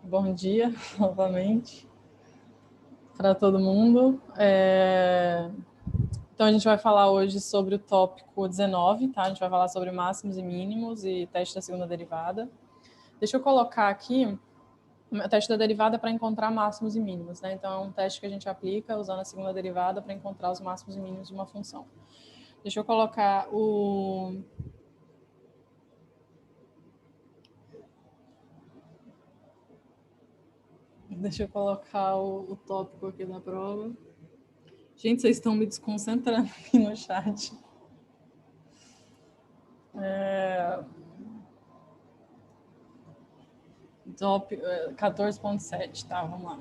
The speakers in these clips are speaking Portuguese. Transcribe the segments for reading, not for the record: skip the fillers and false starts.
Bom dia, novamente, para todo mundo. Então, a gente vai falar hoje sobre o tópico 19, tá? A gente vai falar sobre máximos e mínimos e teste da segunda derivada. Deixa eu colocar aqui o teste da derivada para encontrar máximos e mínimos, né? Então, é um teste que a gente aplica usando a segunda derivada para encontrar os máximos e mínimos de uma função. Deixa eu colocar o... Deixa eu colocar o tópico aqui da prova. Gente, vocês estão me desconcentrando aqui no chat. Top 14.7, tá? Vamos lá.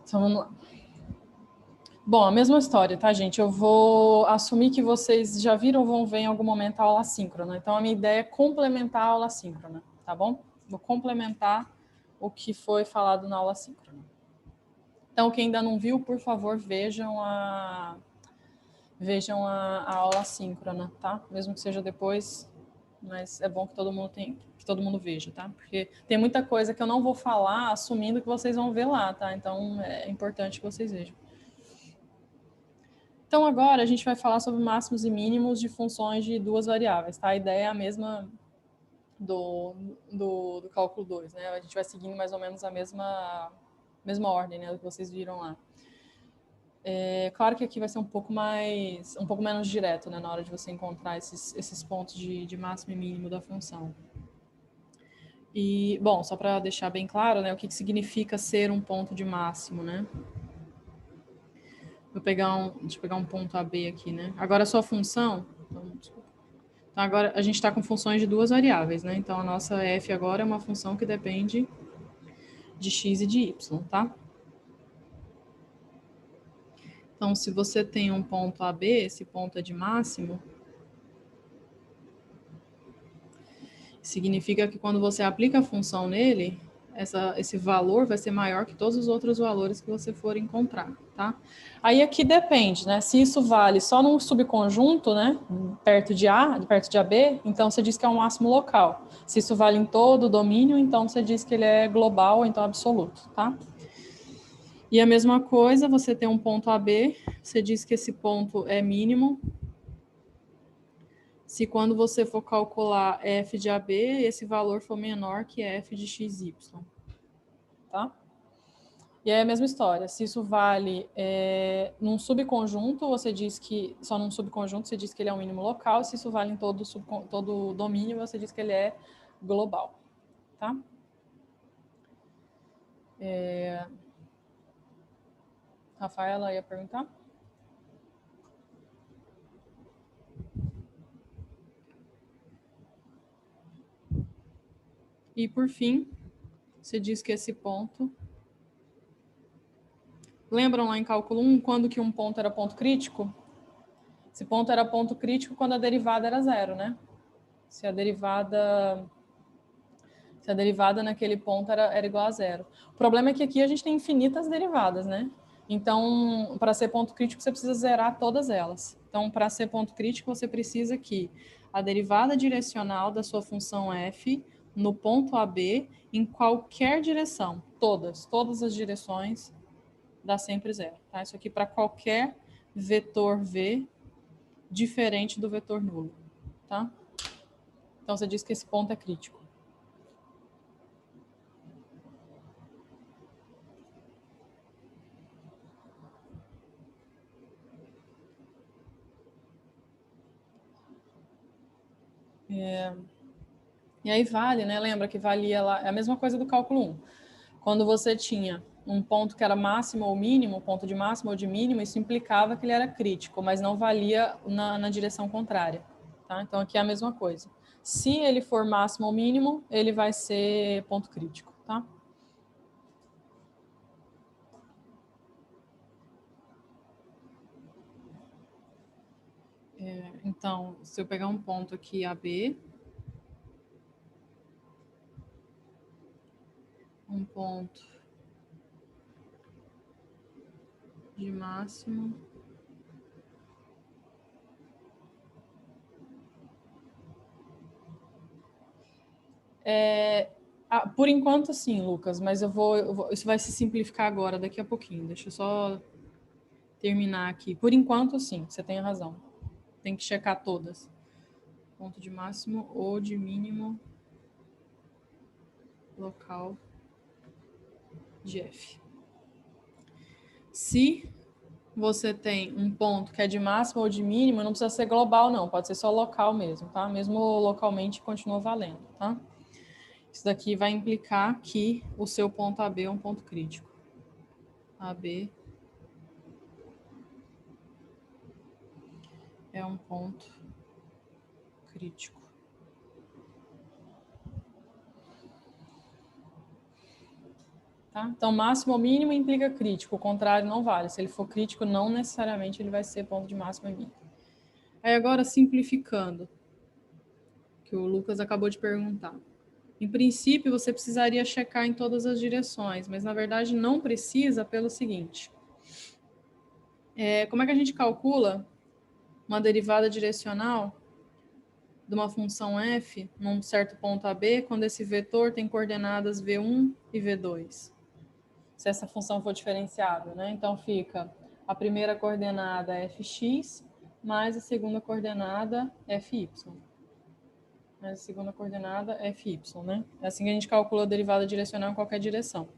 Então vamos lá. Bom, a mesma história, tá, gente? Eu vou assumir que vocês já viram ou vão ver em algum momento a aula síncrona. Então a minha ideia é complementar a aula síncrona, tá bom? Vou complementar o que foi falado na aula síncrona. Então, quem ainda não viu, por favor, vejam a aula síncrona, tá? Mesmo que seja depois, mas é bom que todo mundo veja, tá? Porque tem muita coisa que eu não vou falar assumindo que vocês vão ver lá, tá? Então é importante que vocês vejam. Então agora a gente vai falar sobre máximos e mínimos de funções de duas variáveis, tá? A ideia é a mesma do cálculo 2, né? A gente vai seguindo mais ou menos a mesma ordem, né, do que vocês viram lá. É claro que aqui vai ser um pouco menos direto, né, na hora de você encontrar esses pontos de máximo e mínimo da função. E, bom, só para deixar bem claro, né, o que significa ser um ponto de máximo, né? Deixa eu pegar um ponto AB aqui, né? Agora a sua função, então agora a gente está com funções de duas variáveis, né? Então a nossa f agora é uma função que depende de x e de y, tá? Então, se você tem um ponto AB, esse ponto é de máximo, significa que quando você aplica a função nele, esse valor vai ser maior que todos os outros valores que você for encontrar, tá? Aí aqui depende, né? Se isso vale só num subconjunto, né? Perto de AB, então você diz que é um máximo local. Se isso vale em todo o domínio, então você diz que ele é global ou então absoluto, tá? E a mesma coisa, você tem um ponto AB, você diz que esse ponto é mínimo. Se quando você for calcular f de AB, esse valor for menor que f de xy, tá? E aí a mesma história, se isso vale num subconjunto, você diz que, só num subconjunto, você diz que ele é um mínimo local, se isso vale em todo o domínio, você diz que ele é global, tá? Rafaela ia perguntar? E por fim, você diz que esse ponto... Lembram lá em cálculo 1, quando que um ponto era ponto crítico? Esse ponto era ponto crítico quando a derivada era zero, né? Se a derivada naquele ponto era igual a zero. O problema é que aqui a gente tem infinitas derivadas, né? Então, para ser ponto crítico, você precisa zerar todas elas. Então, para ser ponto crítico, você precisa que a derivada direcional da sua função f no ponto AB, em qualquer direção, todas as direções, dá sempre zero. Tá? Isso aqui para qualquer vetor v diferente do vetor nulo. Tá? Então, você diz que esse ponto é crítico. E aí vale, né? Lembra que valia lá, é a mesma coisa do cálculo 1. Quando você tinha um ponto que era máximo ou mínimo, ponto de máximo ou de mínimo, isso implicava que ele era crítico, mas não valia na direção contrária. Tá? Então aqui é a mesma coisa. Se ele for máximo ou mínimo, ele vai ser ponto crítico. Tá? Então, se eu pegar um ponto aqui AB, um ponto de máximo Por enquanto, sim, Lucas, mas isso vai se simplificar agora, daqui a pouquinho. Deixa eu só terminar aqui. Por enquanto, sim, você tem razão. Tem que checar todas. Ponto de máximo ou de mínimo local de F. Se você tem um ponto que é de máximo ou de mínimo, não precisa ser global, não. Pode ser só local mesmo, tá? Mesmo localmente, continua valendo, tá? Isso daqui vai implicar que o seu ponto AB é um ponto crítico. AB é um ponto crítico. Tá? Então, máximo ou mínimo implica crítico, o contrário não vale. Se ele for crítico, não necessariamente ele vai ser ponto de máximo e mínimo. Aí agora, simplificando, que o Lucas acabou de perguntar. Em princípio, você precisaria checar em todas as direções, mas na verdade não precisa pelo seguinte. Como é que a gente calcula uma derivada direcional de uma função f num certo ponto AB quando esse vetor tem coordenadas v1 e v2? Se essa função for diferenciável, né? Então fica a primeira coordenada fx mais a segunda coordenada fy. Mais a segunda coordenada fy, né? É assim que a gente calcula a derivada direcional em qualquer direção.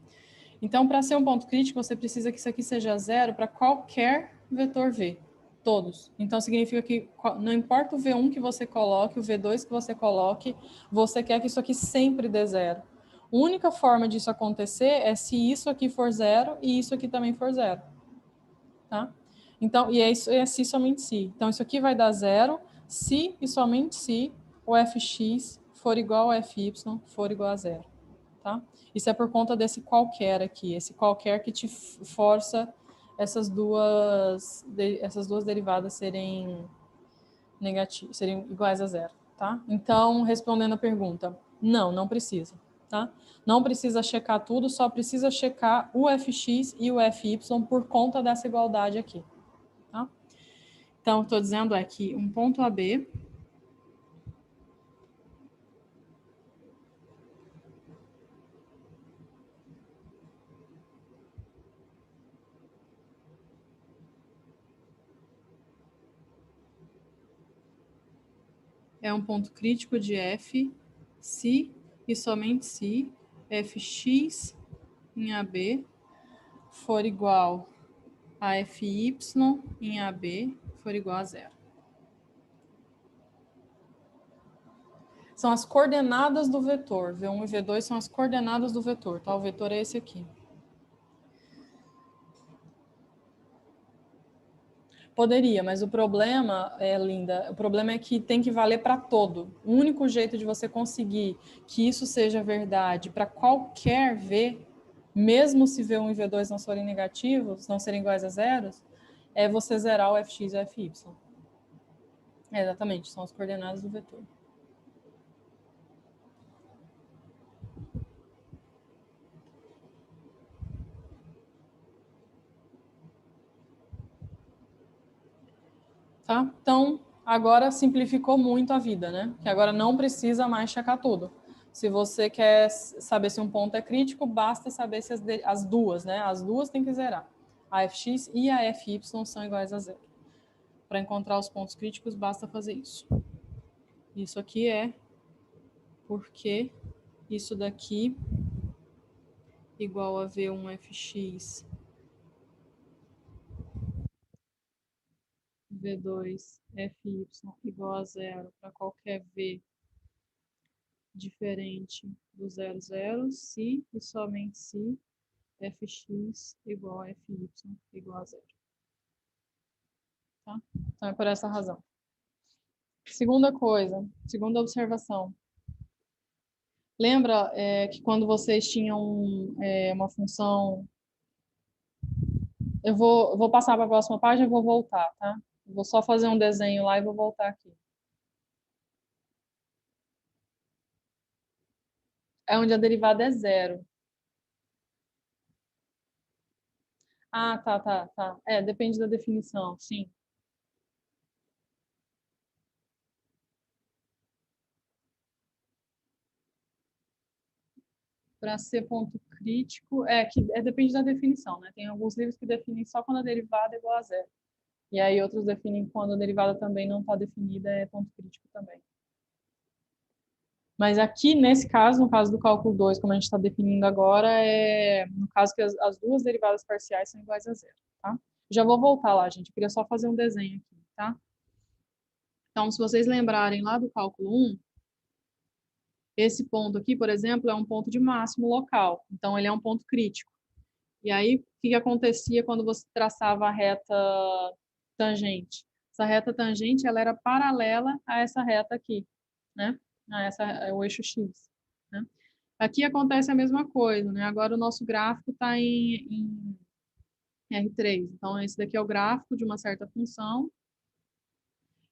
Então, para ser um ponto crítico, você precisa que isso aqui seja zero para qualquer vetor v. Todos. Então, significa que não importa o V1 que você coloque, o V2 que você coloque, você quer que isso aqui sempre dê zero. A única forma disso acontecer é se isso aqui for zero e isso aqui também for zero. Tá? Então, e é se somente se. Então, isso aqui vai dar zero se e somente se o fx for igual ao fy for igual a zero. Tá? Isso é por conta desse qualquer aqui, esse qualquer que te força essas duas derivadas serem negativas, serem iguais a zero, tá? Então, respondendo a pergunta, não precisa, tá? Não precisa checar tudo, só precisa checar o fx e o fy por conta dessa igualdade aqui, tá? Então, estou dizendo é que um ponto AB é um ponto crítico de f se e somente se fx em AB for igual a fy em AB for igual a zero. São as coordenadas do vetor. V1 e V2 são as coordenadas do vetor, tá? O vetor é esse aqui. Poderia, mas o problema, Linda, o problema é que tem que valer para todo. O único jeito de você conseguir que isso seja verdade para qualquer V, mesmo se V1 e V2 não forem negativos, não serem iguais a zeros, é você zerar o fx e o fy. Exatamente, são as coordenadas do vetor. Tá? Então, agora simplificou muito a vida, né? Que agora não precisa mais checar tudo. Se você quer saber se um ponto é crítico, basta saber se as duas, né? As duas tem que zerar. A fx e a fy são iguais a zero. Para encontrar os pontos críticos, basta fazer isso. Isso aqui é porque isso daqui igual a v1 fx v2 fy igual a zero para qualquer v diferente do 00, se e somente se fx igual a fy igual a zero. Tá? Então é por essa razão. Segunda coisa, segunda observação. Lembra que quando vocês tinham uma função... Eu vou passar para a próxima página e vou voltar, tá? Vou só fazer um desenho lá e vou voltar aqui. É onde a derivada é zero. Ah, tá. Depende da definição, sim. Para ser ponto crítico, depende da definição, né? Tem alguns livros que definem só quando a derivada é igual a zero. E aí outros definem quando a derivada também não está definida, é ponto crítico também. Mas aqui, nesse caso, no caso do cálculo 2, como a gente está definindo agora, no caso que as duas derivadas parciais são iguais a zero, tá? Já vou voltar lá, gente. Eu queria só fazer um desenho aqui, tá? Então, se vocês lembrarem lá do cálculo 1, esse ponto aqui, por exemplo, é um ponto de máximo local. Então, ele é um ponto crítico. E aí, o que acontecia quando você traçava a reta tangente? Essa reta tangente, ela era paralela a essa reta aqui, né? O eixo X, né? Aqui acontece a mesma coisa, né? Agora o nosso gráfico está em R3. Então, esse daqui é o gráfico de uma certa função.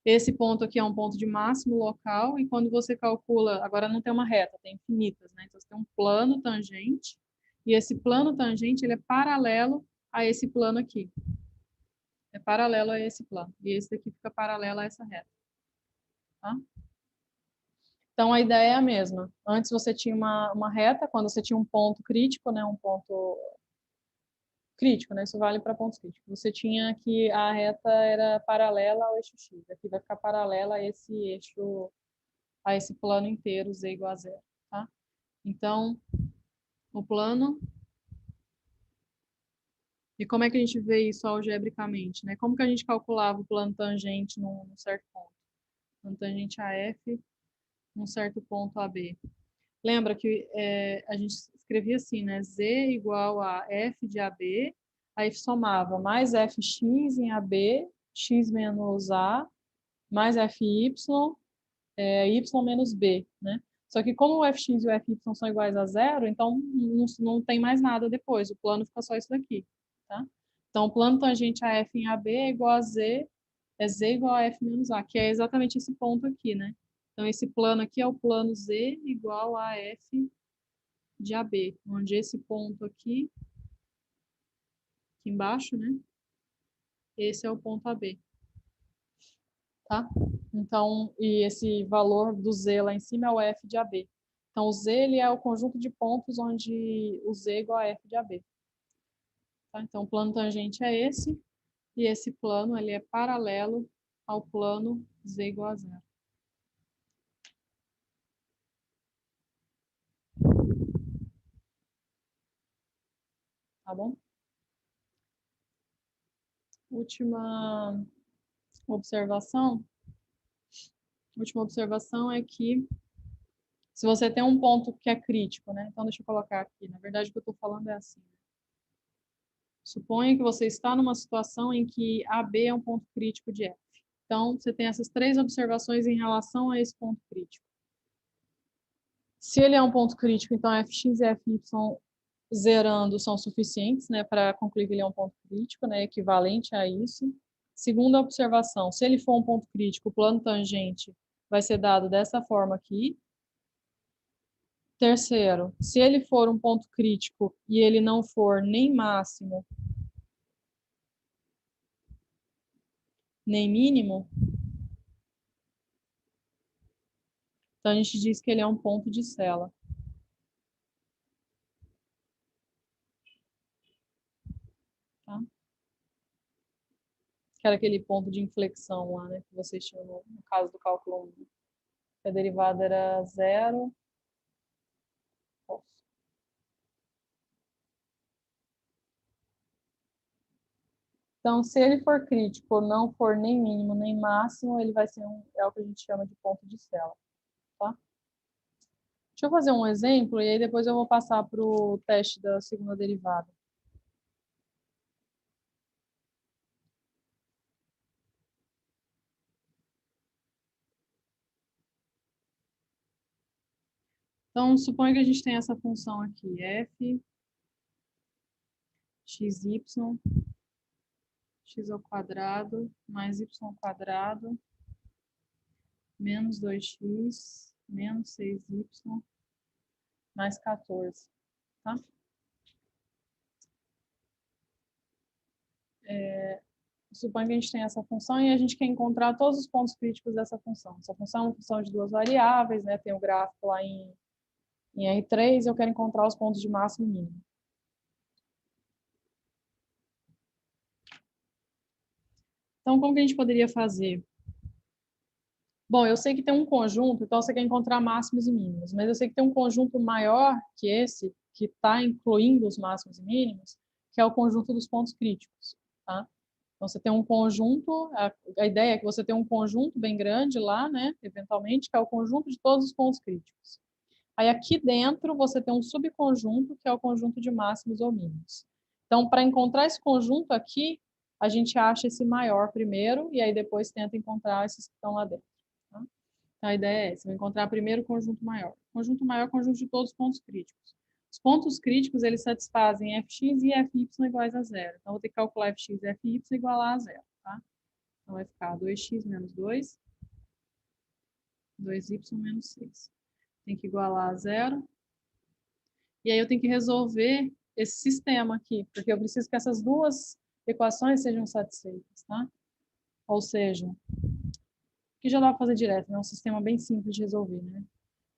Esse ponto aqui é um ponto de máximo local, e quando você calcula, agora não tem uma reta, tem infinitas, né? Então, você tem um plano tangente, e esse plano tangente, ele é paralelo a esse plano aqui. É paralelo a esse plano. E esse daqui fica paralelo a essa reta. Tá? Então, a ideia é a mesma. Antes você tinha uma reta, quando você tinha um ponto crítico, né? Um ponto crítico, né? Isso vale para pontos críticos. Você tinha que a reta era paralela ao eixo X. Aqui vai ficar paralela a esse eixo, a esse plano inteiro, z igual a zero, tá? Então, o plano... E como é que a gente vê isso algebricamente, né? Como que a gente calculava o plano tangente num certo ponto? Plano tangente a F num certo ponto AB. Lembra que a gente escrevia assim, né? Z igual a F de AB, aí somava mais Fx em AB, x menos A, mais Fy, y menos B, né? Só que como o Fx e o Fy são iguais a zero, então não tem mais nada depois, o plano fica só isso daqui, tá? Então, o plano tangente a F em AB é igual a Z, é Z igual a F menos A, que é exatamente esse ponto aqui, né? Então, esse plano aqui é o plano Z igual a F de AB, onde esse ponto aqui embaixo, né? Esse é o ponto AB, tá? Então, e esse valor do Z lá em cima é o F de AB. Então, o Z ele é o conjunto de pontos onde o Z é igual a F de AB. Tá? Então, o plano tangente é esse, e esse plano ele é paralelo ao plano Z igual a zero. Tá bom? Última observação. Última observação é que se você tem um ponto que é crítico, né? Então, deixa eu colocar aqui. Na verdade, o que eu estou falando é assim. Suponha que você está numa situação em que AB é um ponto crítico de F. Então, você tem essas três observações em relação a esse ponto crítico. Se ele é um ponto crítico, então Fx e Fy zerando são suficientes, né, para concluir que ele é um ponto crítico, né, equivalente a isso. Segunda observação, se ele for um ponto crítico, o plano tangente vai ser dado dessa forma aqui. Terceiro, se ele for um ponto crítico e ele não for nem máximo nem mínimo, então a gente diz que ele é um ponto de Sela. Tá? Que era aquele ponto de inflexão lá, né, que vocês tinham no caso do cálculo 1. A derivada era zero. Então, se ele for crítico, não for nem mínimo nem máximo, ele vai ser é o que a gente chama de ponto de Sela. Tá? Deixa eu fazer um exemplo e aí depois eu vou passar para o teste da segunda derivada. Então, suponha que a gente tem essa função aqui, f, xy, x ao quadrado, mais y ao quadrado, menos 2x, menos 6y, mais 14. Tá? Suponha que a gente tem essa função e a gente quer encontrar todos os pontos críticos dessa função. Essa função é uma função de duas variáveis, né? Tem o gráfico lá em Em R3, eu quero encontrar os pontos de máximo e mínimo. Então, como que a gente poderia fazer? Bom, eu sei que tem um conjunto, então você quer encontrar máximos e mínimos, mas eu sei que tem um conjunto maior que esse, que está incluindo os máximos e mínimos, que é o conjunto dos pontos críticos, tá? Então, você tem um conjunto, a ideia é que você tem um conjunto bem grande lá, né, eventualmente, que é o conjunto de todos os pontos críticos. Aí, aqui dentro, você tem um subconjunto, que é o conjunto de máximos ou mínimos. Então, para encontrar esse conjunto aqui, a gente acha esse maior primeiro, e aí depois tenta encontrar esses que estão lá dentro. Tá? Então, a ideia é essa, vou encontrar primeiro o conjunto maior. Conjunto maior é o conjunto de todos os pontos críticos. Os pontos críticos, eles satisfazem fx e fy iguais a zero. Então, vou ter que calcular fx e fy igual a zero. Tá? Então, vai ficar 2x menos 2, 2y menos 6. Tem que igualar a zero. E aí eu tenho que resolver esse sistema aqui, porque eu preciso que essas duas equações sejam satisfeitas, tá? Ou seja, que já dá para fazer direto, né? É um sistema bem simples de resolver, né?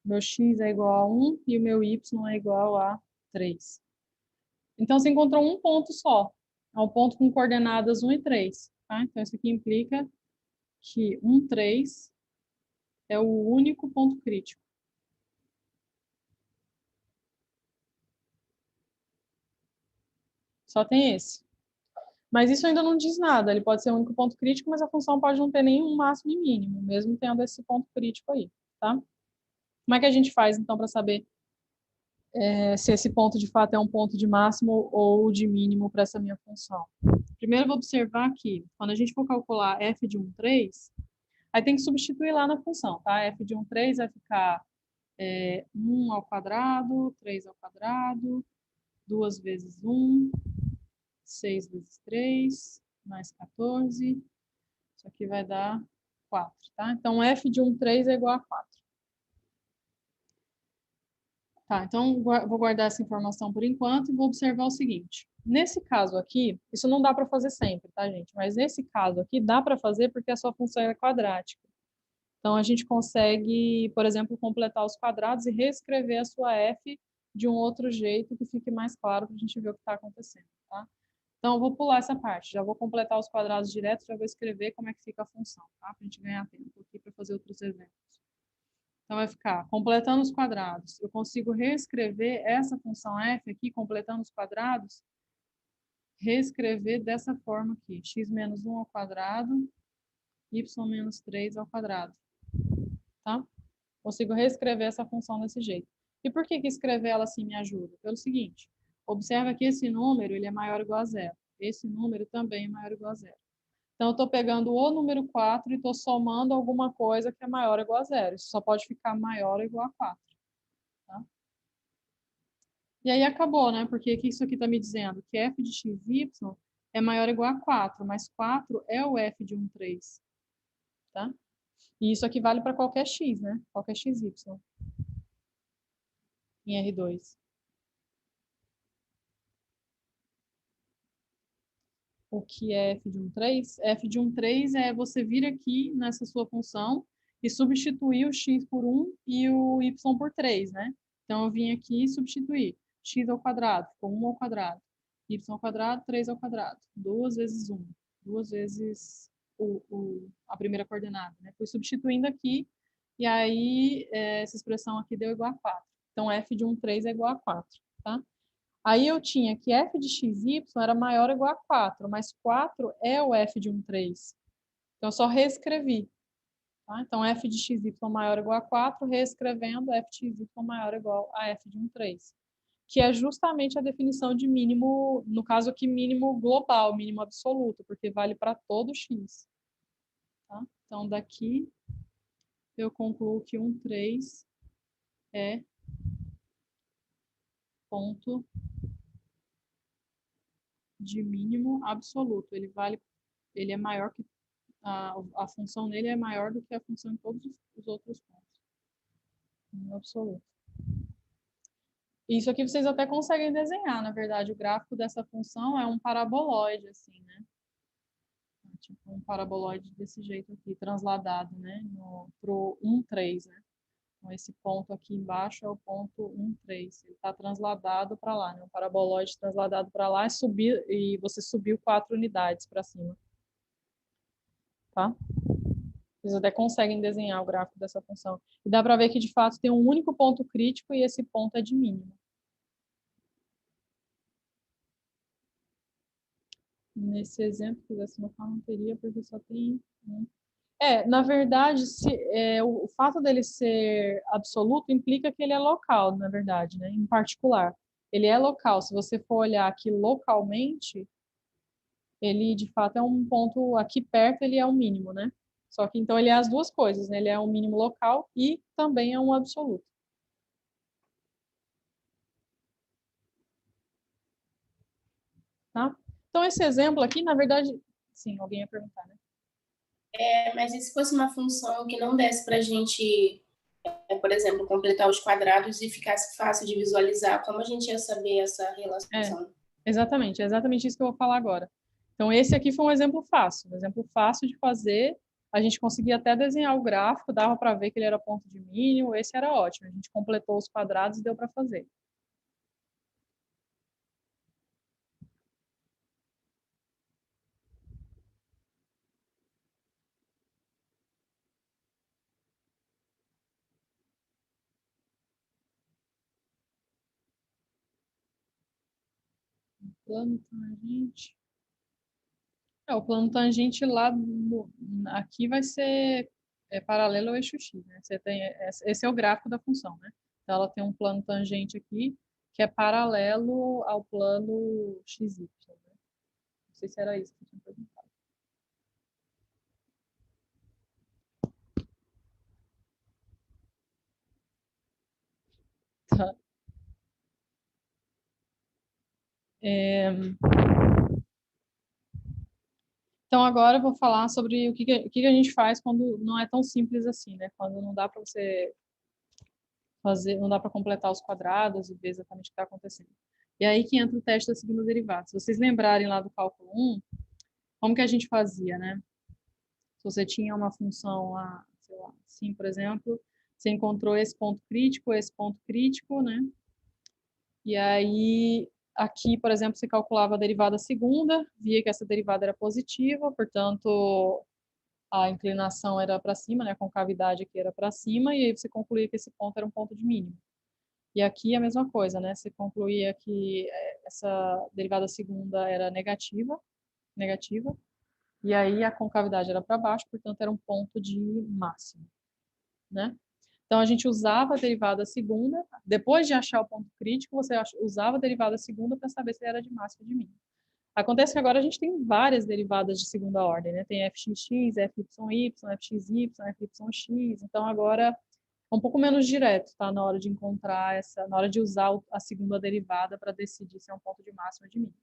Meu x é igual a 1 e o meu y é igual a 3. Então, você encontrou um ponto só. É um ponto com coordenadas 1 e 3. Tá? Então, isso aqui implica que 1, 3 é o único ponto crítico. Só tem esse. Mas isso ainda não diz nada. Ele pode ser o único ponto crítico, mas a função pode não ter nenhum máximo e mínimo, mesmo tendo esse ponto crítico aí, tá? Como é que a gente faz, então, para saber se esse ponto de fato é um ponto de máximo ou de mínimo para essa minha função? Primeiro, eu vou observar que, quando a gente for calcular f de 1, 3, aí tem que substituir lá na função, tá? F de 1, 3 vai ficar 1 ao quadrado, 3 ao quadrado, 2 vezes 1, 6 vezes 3, mais 14. Isso aqui vai dar 4, tá? Então, f de 1, 3 é igual a 4. Tá, então vou guardar essa informação por enquanto e vou observar o seguinte. Nesse caso aqui, isso não dá para fazer sempre, tá, gente? Mas nesse caso aqui, dá para fazer porque a sua função é quadrática. Então, a gente consegue, por exemplo, completar os quadrados e reescrever a sua f de um outro jeito que fique mais claro para a gente ver o que está acontecendo, tá? Então, eu vou pular essa parte. Já vou completar os quadrados direto, já vou escrever como é que fica a função, tá? Para a gente ganhar tempo aqui para fazer outros exemplos. Então, vai ficar, completando os quadrados, eu consigo reescrever essa função f aqui, completando os quadrados, reescrever dessa forma aqui, x menos 1 ao quadrado, y menos 3 ao quadrado, tá? Consigo reescrever essa função desse jeito. E por que escrever ela assim me ajuda? Pelo seguinte, observa que esse número ele é maior ou igual a zero. Esse número também é maior ou igual a zero. Então, eu estou pegando o número 4 e estou somando alguma coisa que é maior ou igual a zero. Isso só pode ficar maior ou igual a 4. Tá? E aí acabou, né? Porque o que isso aqui está me dizendo? Que f de xy é maior ou igual a 4, mas 4 é o f de 1, 3. Tá? E isso aqui vale para qualquer x, né? Qualquer xy em R2. O que é f de 1, 3? F de 1, 3 é você vir aqui nessa sua função e substituir o x por 1 e o y por 3, né? Então, eu vim aqui e substituir x ao quadrado, ficou 1 ao quadrado, y ao quadrado, 3 ao quadrado, 2 vezes 1, 2 vezes a primeira coordenada, né? Fui substituindo aqui e aí essa expressão aqui deu igual a 4. Então, f de 1, 3 é igual a 4, tá? Aí eu tinha que f de xy era maior ou igual a 4, mas 4 é o f de 1, 3. Então, eu só reescrevi. Tá? Então, f de xy maior ou igual a 4, reescrevendo f de xy maior ou igual a f de 1, 3. Que é justamente a definição de mínimo, no caso aqui, mínimo global, mínimo absoluto, porque vale para todo x. Tá? Então, daqui, eu concluo que 1, 3 é ponto de mínimo absoluto. Ele é maior que a função nele é maior do que a função em todos os outros pontos. No absoluto. Isso aqui vocês até conseguem desenhar, na verdade, o gráfico dessa função é um paraboloide, assim, né? Tipo um paraboloide desse jeito aqui, transladado, né? Pro 1, 3, né? Então, esse ponto aqui embaixo é o ponto 1, 3. Ele está transladado para lá, né? Um paraboloide transladado para lá e você subiu 4 unidades para cima. Tá? Vocês até conseguem desenhar o gráfico dessa função. E dá para ver que, de fato, tem um único ponto crítico e esse ponto é de mínimo. Nesse exemplo, se quisesse notar, não teria, porque só tem um. Na verdade, o fato dele ser absoluto implica que ele é local, na verdade, né? Em particular. Ele é local. Se você for olhar aqui localmente, ele de fato é um ponto aqui perto, ele é um mínimo, né? Só que então ele é as duas coisas, né? Ele é um mínimo local e também é um absoluto. Tá? Então esse exemplo aqui, na verdade, sim, alguém ia perguntar, né? Mas e se fosse uma função que não desse para a gente, por exemplo, completar os quadrados e ficasse fácil de visualizar, como a gente ia saber essa relação? Exatamente, é exatamente isso que eu vou falar agora. Então, esse aqui foi um exemplo fácil de fazer. A gente conseguia até desenhar o gráfico, dava para ver que ele era ponto de mínimo, esse era ótimo. A gente completou os quadrados e deu para fazer. Plano tangente. O plano tangente lá aqui vai ser paralelo ao eixo x, né? Esse é o gráfico da função, né? Então, ela tem um plano tangente aqui que é paralelo ao plano xy, né? Não sei se era isso que eu tinha perguntado. Tá. Então, agora eu vou falar sobre o que a gente faz quando não é tão simples assim, né? Quando não dá para você fazer, não dá para completar os quadrados e ver exatamente o que está acontecendo. E aí que entra o teste da segunda derivada. Se vocês lembrarem lá do cálculo 1, como que a gente fazia, né? Se você tinha uma função lá, sei lá, assim, por exemplo, você encontrou esse ponto crítico, né? E aí, aqui, por exemplo, você calculava a derivada segunda, via que essa derivada era positiva, portanto, a inclinação era para cima, né? A concavidade aqui era para cima, e aí você concluía que esse ponto era um ponto de mínimo. E aqui a mesma coisa, né? Você concluía que essa derivada segunda era negativa, e aí a concavidade era para baixo, portanto era um ponto de máximo, né? Então a gente usava a derivada segunda, depois de achar o ponto crítico, você usava a derivada segunda para saber se era de máximo ou de mínimo. Acontece que agora a gente tem várias derivadas de segunda ordem, né? Tem fxx, fyy, fxy, fyx, então agora é um pouco menos direto, tá? Na hora de encontrar na hora de usar a segunda derivada para decidir se é um ponto de máximo ou de mínimo.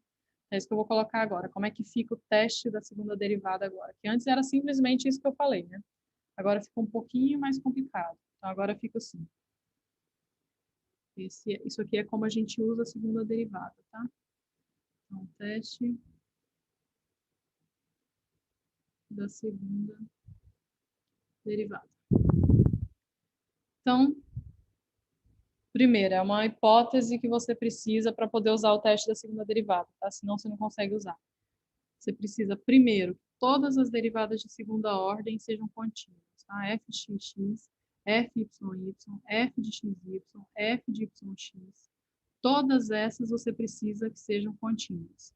É isso que eu vou colocar agora. Como é que fica o teste da segunda derivada agora? Que antes era simplesmente isso que eu falei, né? Agora fica um pouquinho mais complicado. Então agora fica assim. Isso aqui é como a gente usa a segunda derivada, tá? Então, teste da segunda derivada. Então, primeiro, é uma hipótese que você precisa para poder usar o teste da segunda derivada, tá? Senão você não consegue usar. Você precisa, primeiro, que todas as derivadas de segunda ordem sejam contínuas, tá? fxx, fyy, f de xy, f de yx. Todas essas você precisa que sejam contínuas.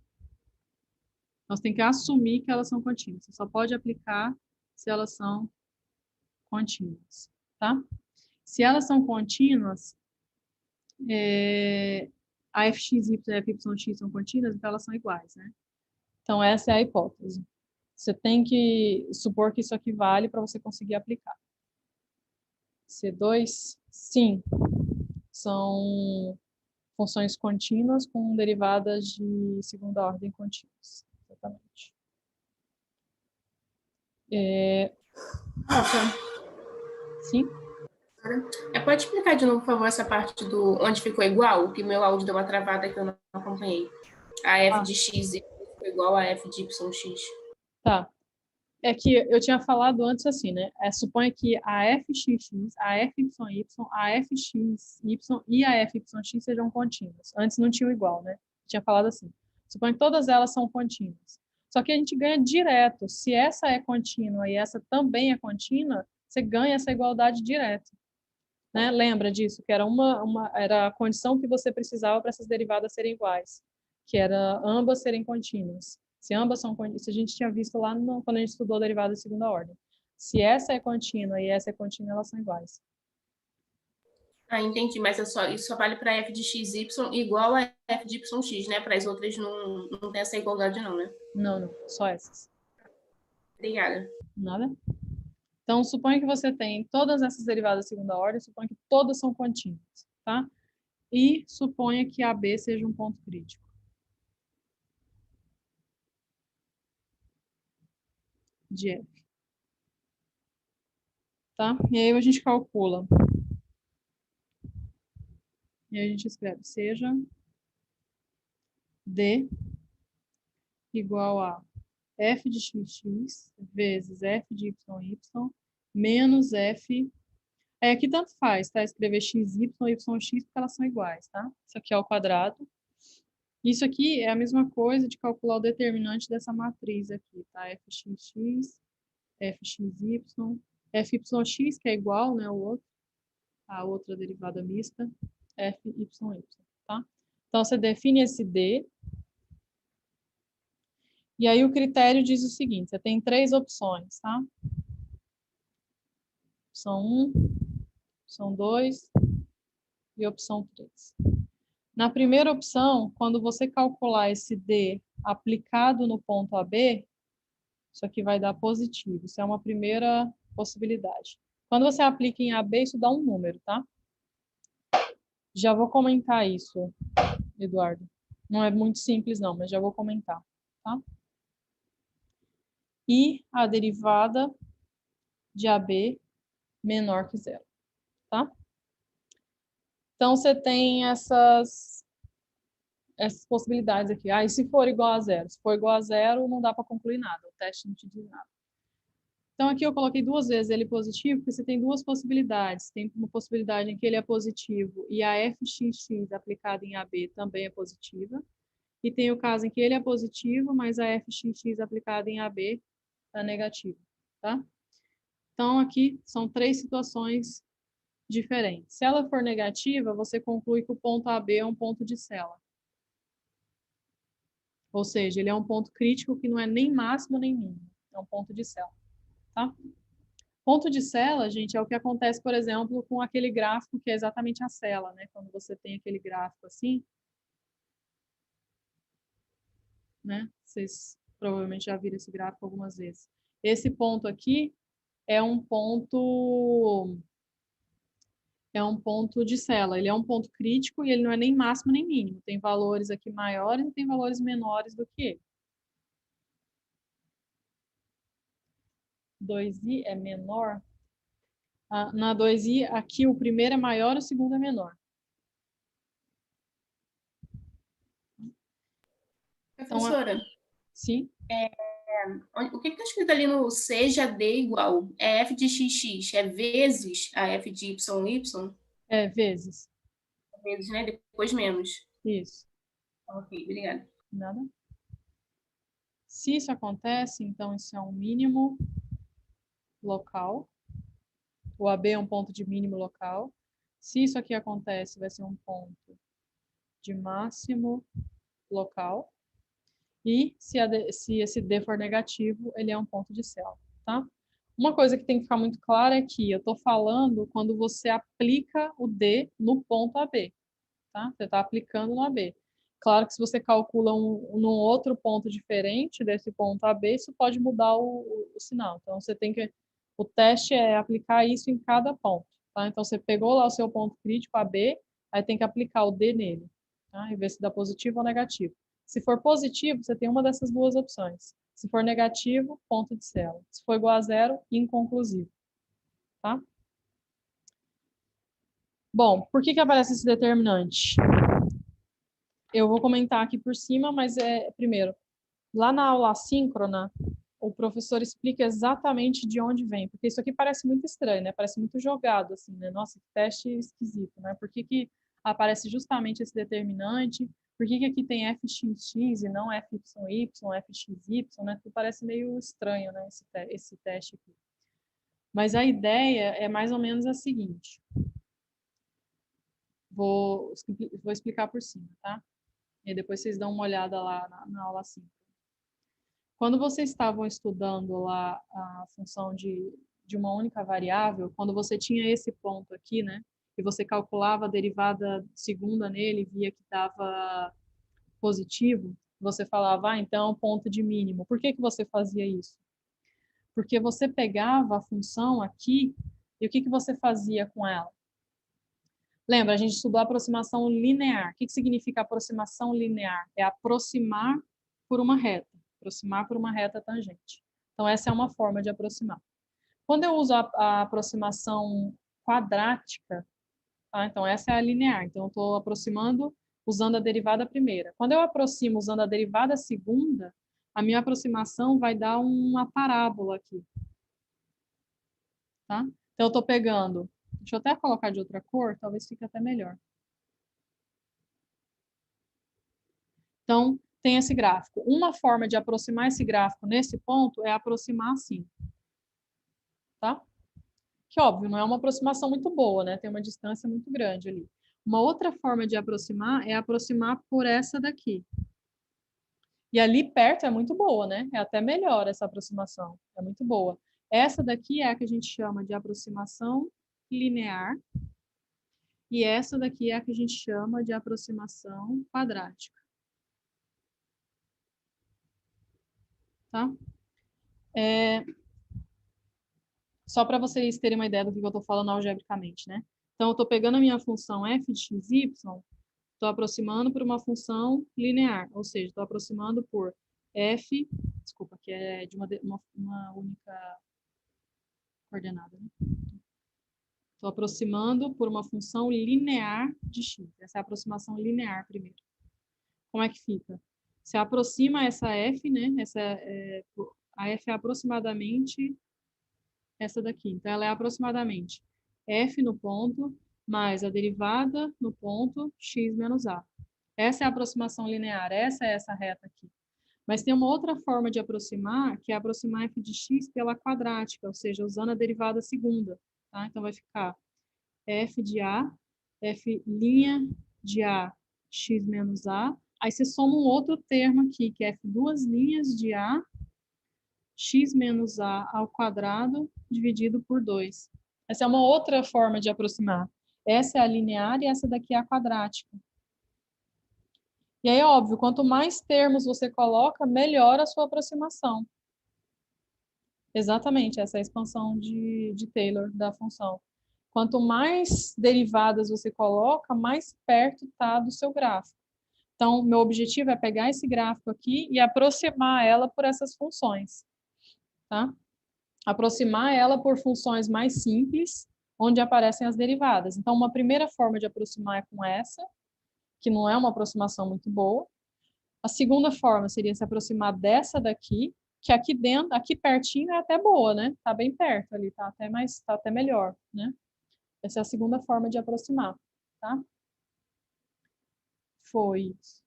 Nós temos que assumir que elas são contínuas. Você só pode aplicar se elas são contínuas, tá? Se elas são contínuas, a fx, y e a fyx são contínuas, então elas são iguais, né? Então, essa é a hipótese. Você tem que supor que isso aqui vale para você conseguir aplicar. C2, sim, são funções contínuas com derivadas de segunda ordem contínuas. Exatamente. Sim? Pode explicar de novo, por favor, essa parte do onde ficou igual? Que meu áudio deu uma travada que eu não acompanhei. A f de x ficou igual a f de yx. Tá. É que eu tinha falado antes assim, né? Suponha que a fxx, a fyy, a fxy e a fyx sejam contínuas. Antes não tinha o igual, né? Tinha falado assim. Suponha que todas elas são contínuas. Só que a gente ganha direto. Se essa é contínua e essa também é contínua, você ganha essa igualdade direto. Né? Lembra disso? Que era era a condição que você precisava para essas derivadas serem iguais, que era ambas serem contínuas. Se ambas são contínuas, a gente tinha visto lá quando a gente estudou a derivada de segunda ordem. Se essa é contínua e essa é contínua, elas são iguais. Ah, entendi, mas isso só vale para f de xy igual a f de yx, né? Para as outras não tem essa igualdade não, né? Não, só essas. Obrigada. Nada? Então, suponha que você tem todas essas derivadas de segunda ordem, suponha que todas são contínuas, tá? E suponha que AB seja um ponto crítico. De F. Tá? E aí a gente calcula. E aí a gente escreve, seja D igual a f de xx vezes f de yy menos f... Aqui tanto faz, tá? Escrever xy e yx porque elas são iguais, tá? Isso aqui é o quadrado. Isso aqui é a mesma coisa de calcular o determinante dessa matriz aqui, tá? fxx, fxy, fyx, que é igual, né, a outra derivada mista, fyy, tá? Então, você define esse D. E aí o critério diz o seguinte, você tem 3 opções, tá? Opção 1, opção 2 e opção 3. Na primeira opção, quando você calcular esse D aplicado no ponto AB, isso aqui vai dar positivo. Isso é uma primeira possibilidade. Quando você aplica em AB, isso dá um número, tá? Já vou comentar isso, Eduardo. Não é muito simples não, mas já vou comentar, tá? E a derivada de AB menor que zero, tá? Então, você tem essas possibilidades aqui. E se for igual a zero? Se for igual a zero, não dá para concluir nada. O teste não te diz nada. Então, aqui eu coloquei 2 vezes ele positivo, porque você tem 2 possibilidades. Tem uma possibilidade em que ele é positivo e a fxx aplicada em AB também é positiva. E tem o caso em que ele é positivo, mas a fxx aplicada em AB é negativa, tá? Então, aqui são 3 situações diferentes. Se ela for negativa, você conclui que o ponto AB é um ponto de Cella. Ou seja, ele é um ponto crítico que não é nem máximo nem mínimo. É um ponto de Cella. Tá? Ponto de Cella, gente, é o que acontece, por exemplo, com aquele gráfico que é exatamente a cela, né? Quando você tem aquele gráfico assim, né? Vocês provavelmente já viram esse gráfico algumas vezes. Esse ponto aqui é um ponto de Cella. Ele é um ponto crítico e ele não é nem máximo nem mínimo. Tem valores aqui maiores e tem valores menores do que ele. 2i é menor. Na 2i, aqui o primeiro é maior, o segundo é menor. Professora, então, sim. O que está escrito ali no seja D igual? É f de xx, é vezes a f de yy? É, vezes. Vezes, né? Depois menos. Isso. Ok, obrigada. Nada. Se isso acontece, então isso é um mínimo local. O AB é um ponto de mínimo local. Se isso aqui acontece, vai ser um ponto de máximo local. E se esse D for negativo, ele é um ponto de Cella, tá? Uma coisa que tem que ficar muito clara é que eu estou falando quando você aplica o D no ponto AB, tá? Você está aplicando no AB. Claro que se você calcula num outro ponto diferente desse ponto AB, isso pode mudar o sinal. Então, você tem que... O teste é aplicar isso em cada ponto, tá? Então, você pegou lá o seu ponto crítico, AB, aí tem que aplicar o D nele, tá? E ver se dá positivo ou negativo. Se for positivo, você tem uma dessas duas opções. Se for negativo, ponto de Cella. Se for igual a zero, inconclusivo, tá? Bom, por que aparece esse determinante? Eu vou comentar aqui por cima, mas primeiro, lá na aula assíncrona, o professor explica exatamente de onde vem, porque isso aqui parece muito estranho, né? Parece muito jogado, assim, né? Nossa, que teste esquisito, né? Por que que aparece justamente esse determinante? Por que que aqui tem fxx e não fyy, fxy, né? Tudo parece meio estranho, né? Esse teste aqui. Mas a ideia é mais ou menos a seguinte. Vou explicar por cima, tá? E depois vocês dão uma olhada lá na aula 5. Quando vocês estavam estudando lá a função de uma única variável, quando você tinha esse ponto aqui, né? E você calculava a derivada segunda nele, via que estava positivo, você falava, então, ponto de mínimo. Por que que você fazia isso? Porque você pegava a função aqui e o que que você fazia com ela? Lembra, a gente estudou a aproximação linear. O que que significa aproximação linear? É aproximar por uma reta. Aproximar por uma reta tangente. Então, essa é uma forma de aproximar. Quando eu uso a aproximação quadrática, tá? Então, essa é a linear. Então, eu estou aproximando usando a derivada primeira. Quando eu aproximo usando a derivada segunda, a minha aproximação vai dar uma parábola aqui. Tá? Então, eu estou pegando... Deixa eu até colocar de outra cor, talvez fique até melhor. Então, tem esse gráfico. Uma forma de aproximar esse gráfico nesse ponto é aproximar assim. Tá? Que, óbvio, não é uma aproximação muito boa, né? Tem uma distância muito grande ali. Uma outra forma de aproximar é aproximar por essa daqui. E ali perto é muito boa, né? É até melhor essa aproximação. É muito boa. Essa daqui é a que a gente chama de aproximação linear. E essa daqui é a que a gente chama de aproximação quadrática. Tá? Só para vocês terem uma ideia do que eu estou falando algebricamente, né? Então, eu estou pegando a minha função f de xy, estou aproximando por uma função linear, ou seja, estou aproximando por f, desculpa, que é de uma única coordenada, né? Estou aproximando por uma função linear de x. Essa é a aproximação linear primeiro. Como é que fica? Se aproxima essa f, né? A f é aproximadamente essa daqui. Então, ela é aproximadamente f no ponto mais a derivada no ponto x menos a. Essa é a aproximação linear, essa é essa reta aqui. Mas tem uma outra forma de aproximar, que é aproximar f de x pela quadrática, ou seja, usando a derivada segunda. Tá? Então, vai ficar f de a, f' de a, x menos a. Aí você soma um outro termo aqui, que é f duas linhas de a, x menos a ao quadrado dividido por 2. Essa é uma outra forma de aproximar. Essa é a linear e essa daqui é a quadrática. E aí, óbvio, quanto mais termos você coloca, melhor a sua aproximação. Exatamente, essa é a expansão de Taylor da função. Quanto mais derivadas você coloca, mais perto está do seu gráfico. Então, meu objetivo é pegar esse gráfico aqui e aproximar ela por essas funções. Tá? Aproximar ela por funções mais simples, onde aparecem as derivadas. Então, uma primeira forma de aproximar é com essa, que não é uma aproximação muito boa. A segunda forma seria se aproximar dessa daqui, que aqui dentro, aqui pertinho é até boa, né? Tá bem perto ali, tá até melhor, né? Essa é a segunda forma de aproximar, tá? Foi isso.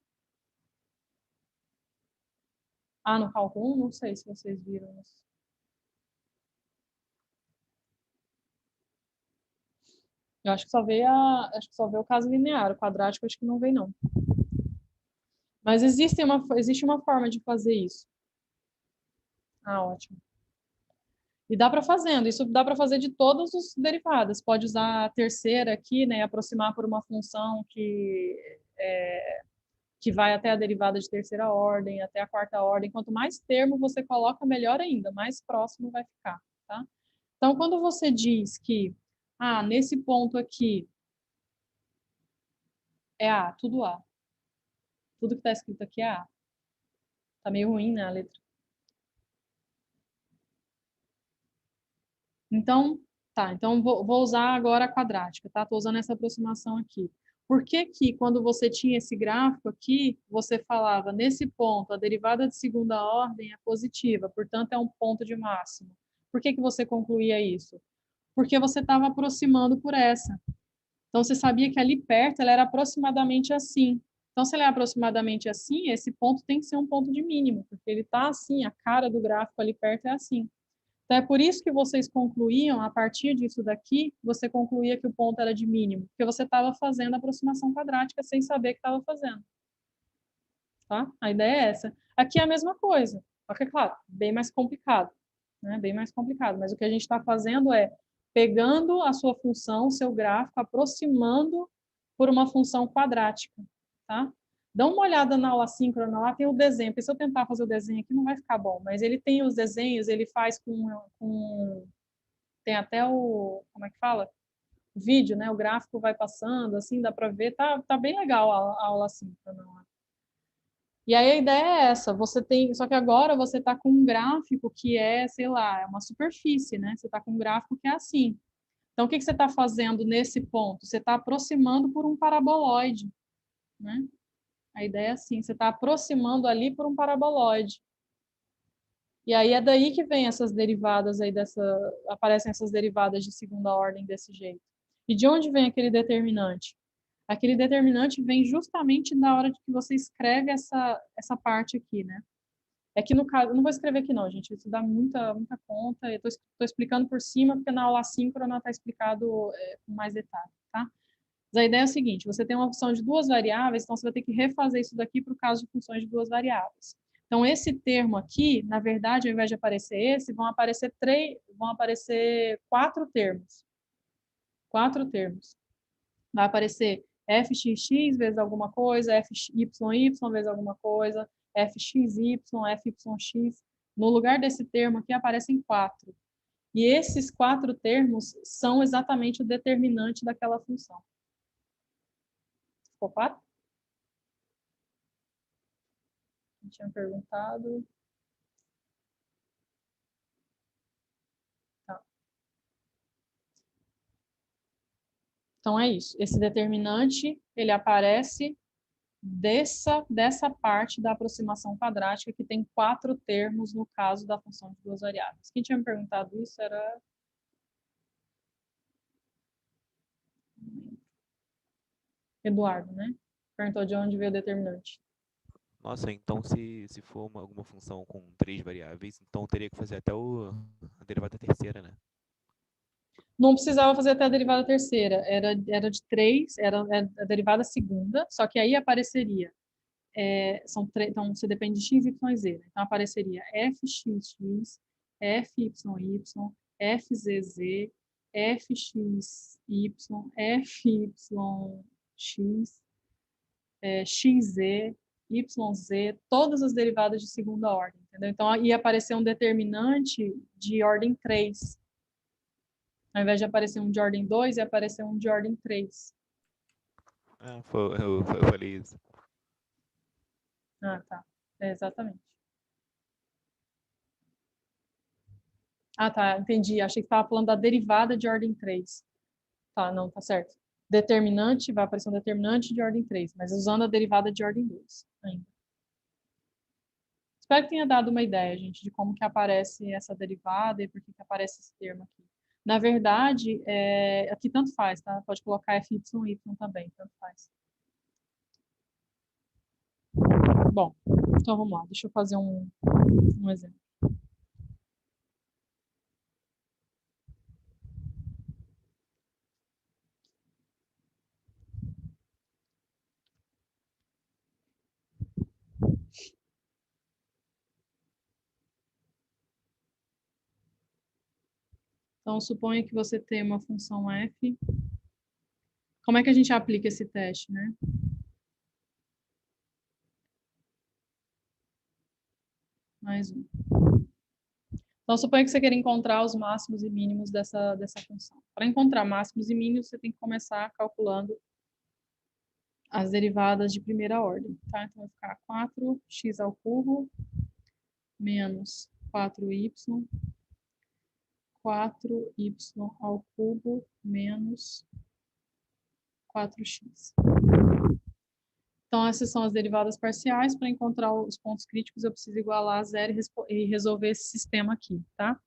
Ah, no cálculo 1, não sei se vocês viram isso. Eu acho que só vê o caso linear, o quadrático acho que não veio, não. Mas existe uma forma de fazer isso. Ah, ótimo. E dá para fazendo, isso dá para fazer de todas as derivadas. Pode usar a terceira aqui, né, aproximar por uma função que vai até a derivada de terceira ordem, até a quarta ordem. Quanto mais termo você coloca, melhor ainda, mais próximo vai ficar, tá? Então, quando você diz que, nesse ponto aqui é A, tudo A. Tudo que está escrito aqui é A. Tá meio ruim, né, a letra. Então, tá. Então, vou usar agora a quadrática, tá? Tô usando essa aproximação aqui. Por que que, quando você tinha esse gráfico aqui, você falava, nesse ponto, a derivada de segunda ordem é positiva, portanto, é um ponto de máximo. Por que que você concluía isso? Porque você estava aproximando por essa. Então, você sabia que ali perto ela era aproximadamente assim. Então, se ela é aproximadamente assim, esse ponto tem que ser um ponto de mínimo, porque ele está assim, a cara do gráfico ali perto é assim. Então, é por isso que vocês concluíam, a partir disso daqui, você concluía que o ponto era de mínimo, porque você estava fazendo a aproximação quadrática sem saber que estava fazendo. Tá? A ideia é essa. Aqui é a mesma coisa, só que, é claro, bem mais complicado. Né? Bem mais complicado, mas o que a gente está fazendo é pegando a sua função, o seu gráfico, aproximando por uma função quadrática. Tá? Dá uma olhada na aula síncrona, lá tem o desenho. Porque se eu tentar fazer o desenho aqui, não vai ficar bom, mas ele tem os desenhos, ele faz tem até o, como é que fala? O vídeo, né? O gráfico vai passando, assim, dá para ver. Tá bem legal a aula síncrona lá. E aí a ideia é essa, você tem, só que agora você está com um gráfico que é, sei lá, é uma superfície, né? Você está com um gráfico que é assim. Então, o que você está fazendo nesse ponto? Você está aproximando por um paraboloide, né? A ideia é assim, você está aproximando ali por um paraboloide. E aí é daí que vem essas derivadas aí aparecem essas derivadas de segunda ordem desse jeito. E de onde vem aquele determinante? Aquele determinante vem justamente na hora de que você escreve essa parte aqui, né? É que no caso, eu não vou escrever aqui não, gente, isso dá muita conta, eu estou explicando por cima, porque na aula síncrona está explicado com mais detalhe, tá? Mas a ideia é o seguinte, você tem uma função de duas variáveis, então você vai ter que refazer isso daqui para o caso de funções de duas variáveis. Então, esse termo aqui, na verdade, ao invés de aparecer esse, vão aparecer quatro termos. Quatro termos. Vai aparecer fxx vezes alguma coisa, fyy vezes alguma coisa, fxy, fyx. No lugar desse termo aqui aparecem quatro. E esses quatro termos são exatamente o determinante daquela função. Ficou claro? Eu tinha perguntado. Tá. Então é isso. Esse determinante, ele aparece dessa parte da aproximação quadrática, que tem quatro termos no caso da função de duas variáveis. Quem tinha me perguntado isso era Eduardo, né? Perguntou de onde veio o determinante. Nossa, então se for alguma função com três variáveis, então teria que fazer até a derivada terceira, né? Não precisava fazer até a derivada terceira, era de três, era a derivada segunda, só que aí apareceria, então você depende de x, y, z, né? Então apareceria fxx, fyy, fzz, fxy, fyx, xz, yz, todas as derivadas de segunda ordem, entendeu? Então ia aparecer um determinante de ordem 3. Ao invés de aparecer um de ordem 2, ia aparecer um de ordem 3. Eu falei isso. Ah, tá. Exatamente. Ah, tá. Entendi. Achei que estava falando da derivada de ordem 3. Tá, não, tá certo. Determinante, vai aparecer um determinante de ordem 3, mas usando a derivada de ordem 2 ainda. Espero que tenha dado uma ideia, gente, de como que aparece essa derivada e por que aparece esse termo aqui. Na verdade, aqui tanto faz, tá? Pode colocar fy, y também, tanto faz. Bom, então vamos lá. Deixa eu fazer um exemplo. Então, suponha que você tem uma função f. Como é que a gente aplica esse teste, né? Mais um. Então, suponha que você queira encontrar os máximos e mínimos dessa função. Para encontrar máximos e mínimos, você tem que começar calculando as derivadas de primeira ordem. Tá? Então, vai ficar 4x ao cubo menos 4y, 4y ao cubo menos 4x. Então, essas são as derivadas parciais. Para encontrar os pontos críticos, eu preciso igualar a zero e resolver esse sistema aqui, tá?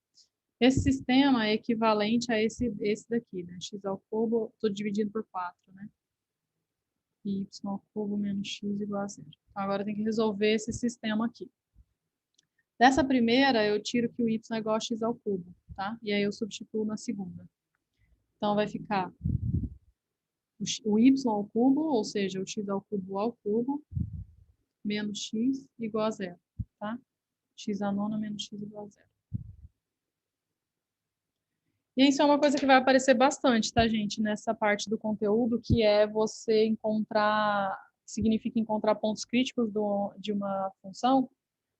Esse sistema é equivalente a esse daqui, né? X ao cubo, tudo dividido por 4, né? Y ao cubo menos x igual a zero. Então, agora tem que resolver esse sistema aqui. Dessa primeira, eu tiro que o y é igual a x ao cubo, tá? E aí eu substituo na segunda. Então, vai ficar o y ao cubo, ou seja, o x ao cubo, menos x igual a zero, tá? X à nona menos x igual a zero. E isso é uma coisa que vai aparecer bastante, tá, gente? Nessa parte do conteúdo, que é você encontrar, significa encontrar pontos críticos de uma função.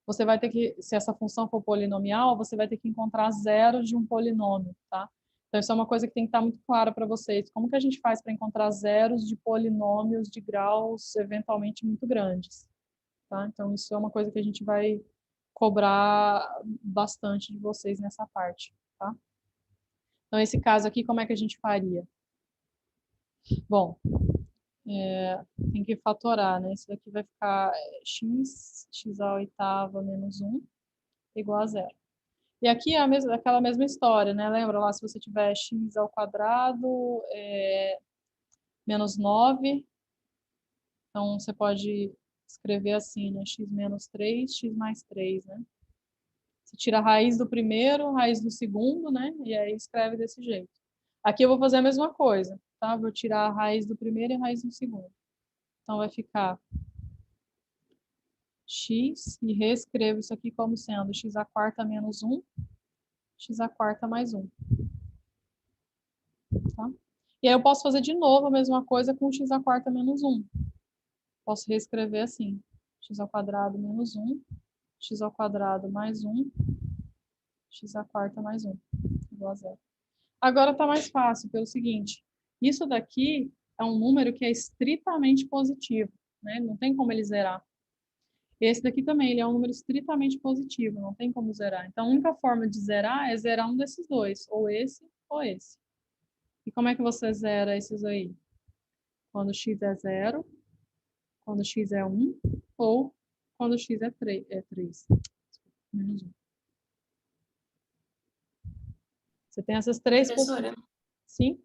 Você vai ter que, se essa função for polinomial, você vai ter que encontrar zeros de um polinômio, tá? Então, isso é uma coisa que tem que estar muito clara para vocês. Como que a gente faz para encontrar zeros de polinômios de graus eventualmente muito grandes, tá? Então, isso é uma coisa que a gente vai cobrar bastante de vocês nessa parte, tá? Então, esse caso aqui, como é que a gente faria? Bom, tem que fatorar, né? Isso daqui vai ficar x à oitava menos 1, igual a zero. E aqui é aquela mesma história, né? Lembra lá, se você tiver x ao quadrado menos 9, então você pode escrever assim, né? X menos 3, x mais 3, né? Você tira a raiz do primeiro, raiz do segundo, né? E aí escreve desse jeito. Aqui eu vou fazer a mesma coisa, tá? Vou tirar a raiz do primeiro e a raiz do segundo. Então vai ficar x, e reescrevo isso aqui como sendo x à quarta menos 1, x à quarta mais 1. Tá? E aí eu posso fazer de novo a mesma coisa com x à quarta menos 1. Posso reescrever assim, x ao quadrado menos 1, x ao quadrado mais 1, x à quarta mais 1, igual a zero. Agora está mais fácil, pelo seguinte, isso daqui é um número que é estritamente positivo, né? Não tem como ele zerar. Esse daqui também, ele é um número estritamente positivo, não tem como zerar. Então, a única forma de zerar é zerar um desses dois, ou esse ou esse. E como é que você zera esses aí? Quando x é 0, quando x é 1, ou quando x é 3. Menos 1. Você tem essas três Professora, possibilidades. Sim?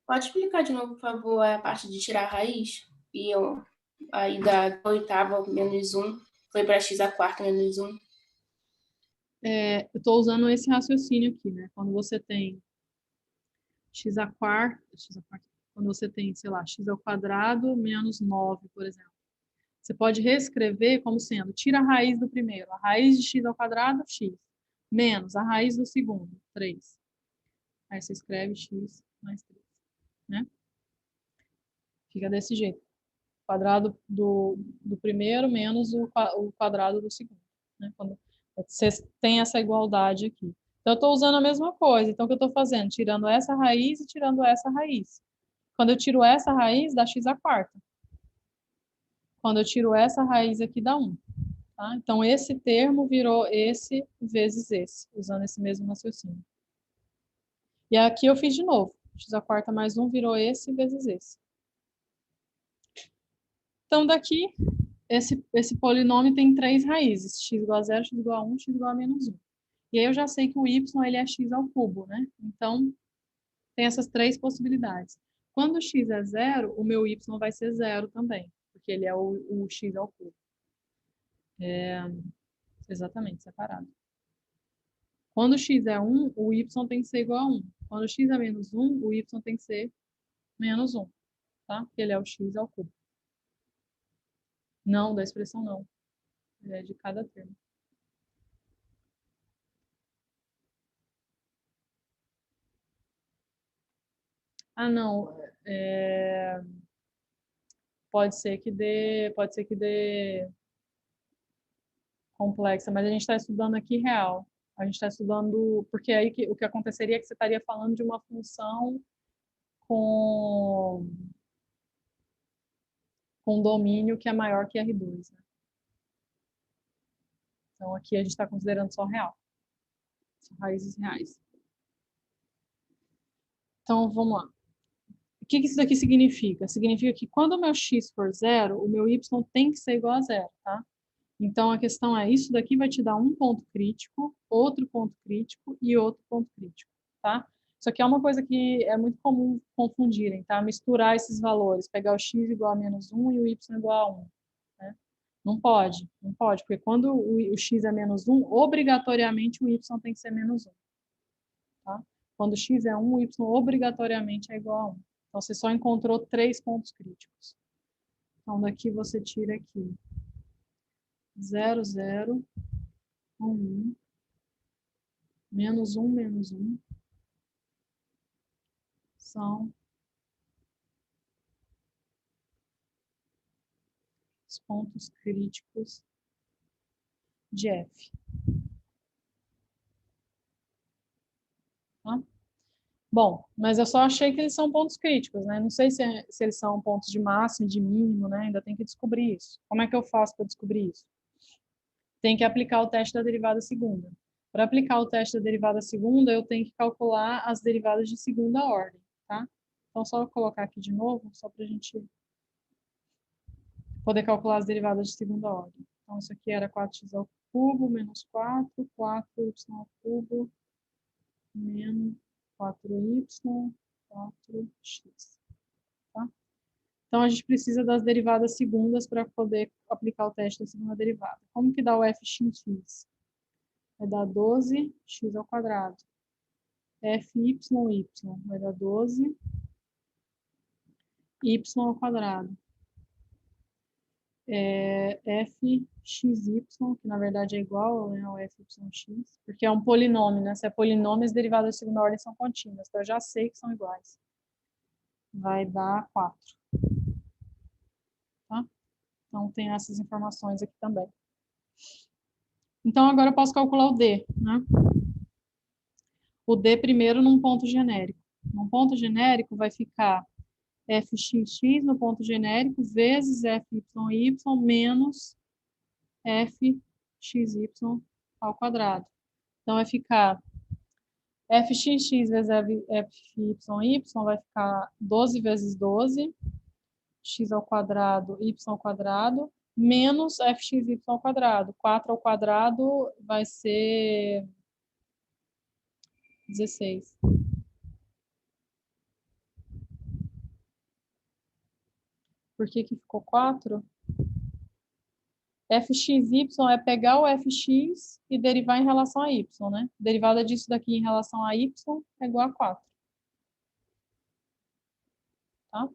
pode explicar de novo, por favor, a parte de tirar a raiz? E eu, aí da oitava menos 1 foi para x à quarta menos 1. Eu estou usando esse raciocínio aqui, né? Quando você tem x à quarta, quando você tem, sei lá, x ao quadrado menos 9, por exemplo. Você pode reescrever como sendo, tira a raiz do primeiro, a raiz de x ao quadrado, x, menos a raiz do segundo, 3. Aí você escreve x mais 3, né? Fica desse jeito. Quadrado do primeiro menos o quadrado do segundo, né? Quando você tem essa igualdade aqui. Então, eu estou usando a mesma coisa. Então, o que eu estou fazendo? Tirando essa raiz e tirando essa raiz. Quando eu tiro essa raiz, dá x à quarta. Quando eu tiro essa raiz aqui, dá 1. Tá? Então, esse termo virou esse vezes esse, usando esse mesmo raciocínio. E aqui eu fiz de novo. X à quarta mais 1 virou esse vezes esse. Então, daqui, esse polinômio tem 3 raízes. X igual a 0, x igual a 1, x igual a menos 1. E aí eu já sei que o y ele é x ao cubo, né? Então, tem essas 3 possibilidades. Quando x é 0, o meu y vai ser 0 também, porque ele é o x ao cubo. Exatamente, separado. Quando x é 1, o y tem que ser igual a 1. Quando x é menos 1, o y tem que ser menos 1, tá? Porque ele é o x ao cubo. Não, da expressão não. Ele é de cada termo. Ah, não. Pode ser que dê complexa, mas a gente está estudando aqui real. A gente está estudando, porque aí o que aconteceria é que você estaria falando de uma função com domínio que é maior que R2, né? Então aqui a gente está considerando só real. São raízes reais. Então vamos lá. que isso daqui significa? Significa que quando o meu x for zero, o meu y tem que ser igual a zero, tá? Então, a questão é, isso daqui vai te dar um ponto crítico, outro ponto crítico e outro ponto crítico, tá? Isso aqui é uma coisa que é muito comum confundirem, tá? Misturar esses valores, pegar o x igual a menos 1 e o y igual a 1, né? Não pode, porque quando o x é menos 1, obrigatoriamente o y tem que ser menos 1, tá? Quando o x é 1, o y obrigatoriamente é igual a 1. Então, você só encontrou 3 pontos críticos. Então, daqui você tira aqui 0, 0, 1, 1, menos 1, menos 1, são os pontos críticos de F. Tá? Bom, mas eu só achei que eles são pontos críticos, né? Não sei se eles são pontos de máximo e de mínimo, né? Ainda tem que descobrir isso. Como é que eu faço para descobrir isso? Tem que aplicar o teste da derivada segunda. Para aplicar o teste da derivada segunda, eu tenho que calcular as derivadas de segunda ordem, tá? Então, só colocar aqui de novo, só para a gente poder calcular as derivadas de segunda ordem. Então, isso aqui era 4x ao cubo menos 4, 4y ao cubo menos 4y, 4x. Tá? Então, a gente precisa das derivadas segundas para poder aplicar o teste da segunda derivada. Como que dá o fx? Vai dar 12x ao quadrado. Fy vai dar 12y ao quadrado. Fxy, que na verdade é igual, né, ao fyx, porque é um polinômio, né? Se é polinômio, as derivadas de segunda ordem são contínuas, então eu já sei que são iguais. Vai dar 4. Tá? Então tem essas informações aqui também. Então agora eu posso calcular o D, né? O D primeiro num ponto genérico. Num ponto genérico vai ficar fxx no ponto genérico vezes fyy menos fxy ao quadrado. Então, vai ficar fxx vezes fyy vai ficar 12 vezes 12, x ao quadrado, y ao quadrado, menos fxy ao quadrado. 4 ao quadrado vai ser 16. Por que que ficou 4? fxy é pegar o fx e derivar em relação a y, né? Derivada disso daqui em relação a y é igual a 4. Tá?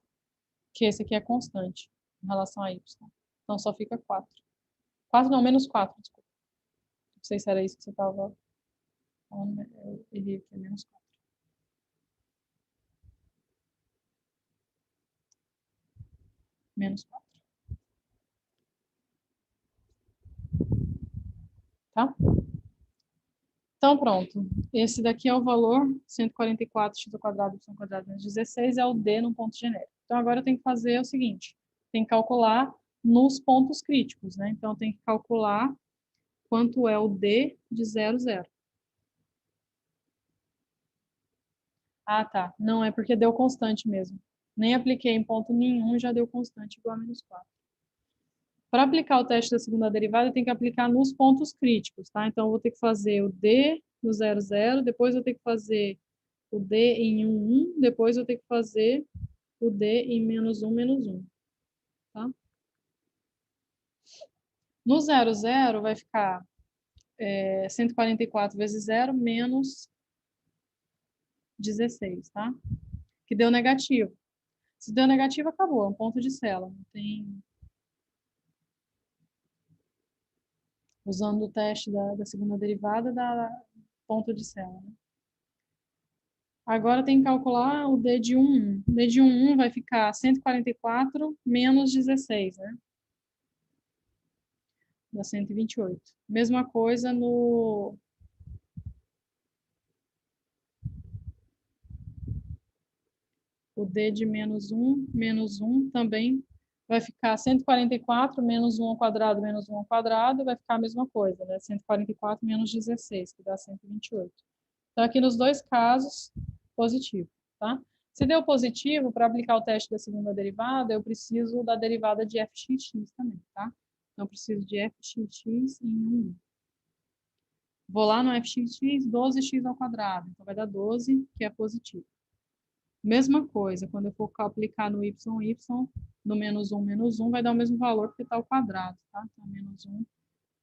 Que esse aqui é constante em relação a y. Então, só fica 4. 4 não, menos 4, desculpa. Não sei se era isso que você estava falando, eu errei aqui, é menos 4. Menos 4. Tá? Então, pronto. Esse daqui é o valor, 144x ao quadrado, y ao quadrado menos 16, é o D no ponto genérico. Então, agora eu tenho que fazer o seguinte, tem que calcular nos pontos críticos, né? Então, eu tenho que calcular quanto é o D de 0, 0. Ah, tá. Não, é porque deu constante mesmo. Nem apliquei em ponto nenhum, já deu constante igual a menos 4. Para aplicar o teste da segunda derivada, eu tenho que aplicar nos pontos críticos, tá? Então, eu vou ter que fazer o D no 0, 0, depois eu tenho que fazer o D em 1, 1, depois eu tenho que fazer o D em menos 1, menos 1, tá? No 0, 0 vai ficar 144 vezes 0 menos 16, tá? Que deu negativo. Se deu negativo, acabou, é um ponto de célula. Não tem... Usando o teste da segunda derivada, dá ponto de célula. Né? Agora tem que calcular o D de 1. O D de 1 vai ficar 144 menos 16, né? Dá 128. Mesma coisa no... O D de menos 1 também vai ficar 144 menos 1 ao quadrado menos 1 ao quadrado, vai ficar a mesma coisa, né? 144 menos 16, que dá 128. Então, aqui nos dois casos, positivo, tá? Se deu positivo, para aplicar o teste da segunda derivada, eu preciso da derivada de fxx também, tá? Então, eu preciso de fxx em 1. Vou lá no fxx, 12x ao quadrado. Então, vai dar 12, que é positivo. Mesma coisa, quando eu for aplicar no y, no menos 1, vai dar o mesmo valor, porque está ao quadrado, tá? Então,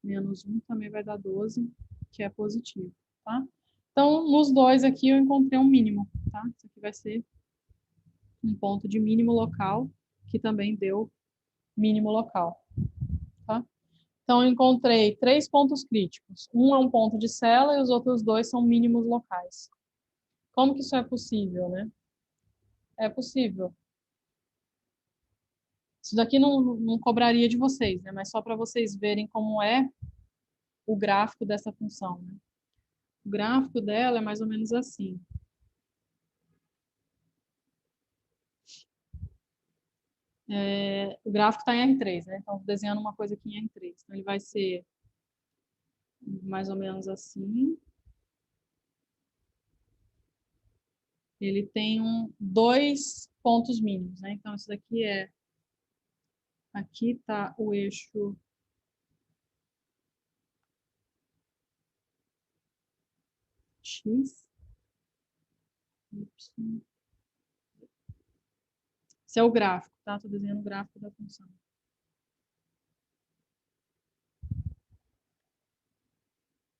menos 1 também vai dar 12, que é positivo, tá? Então, nos dois aqui eu encontrei um mínimo, tá? Isso aqui vai ser um ponto de mínimo local, que também deu mínimo local, tá? Então, eu encontrei 3 pontos críticos. Um é um ponto de Sela e os outros 2 são mínimos locais. Como que isso é possível, né? É possível. Isso daqui não cobraria de vocês, né? Mas só para vocês verem como é o gráfico dessa função, né? O gráfico dela é mais ou menos assim. O gráfico está em R3, né? Então, desenhando uma coisa aqui em R3. Então, ele vai ser mais ou menos assim. Ele tem 2 pontos mínimos, né? Então, isso daqui é... Aqui está o eixo X, Y. Esse é o gráfico, tá? Estou desenhando o gráfico da função.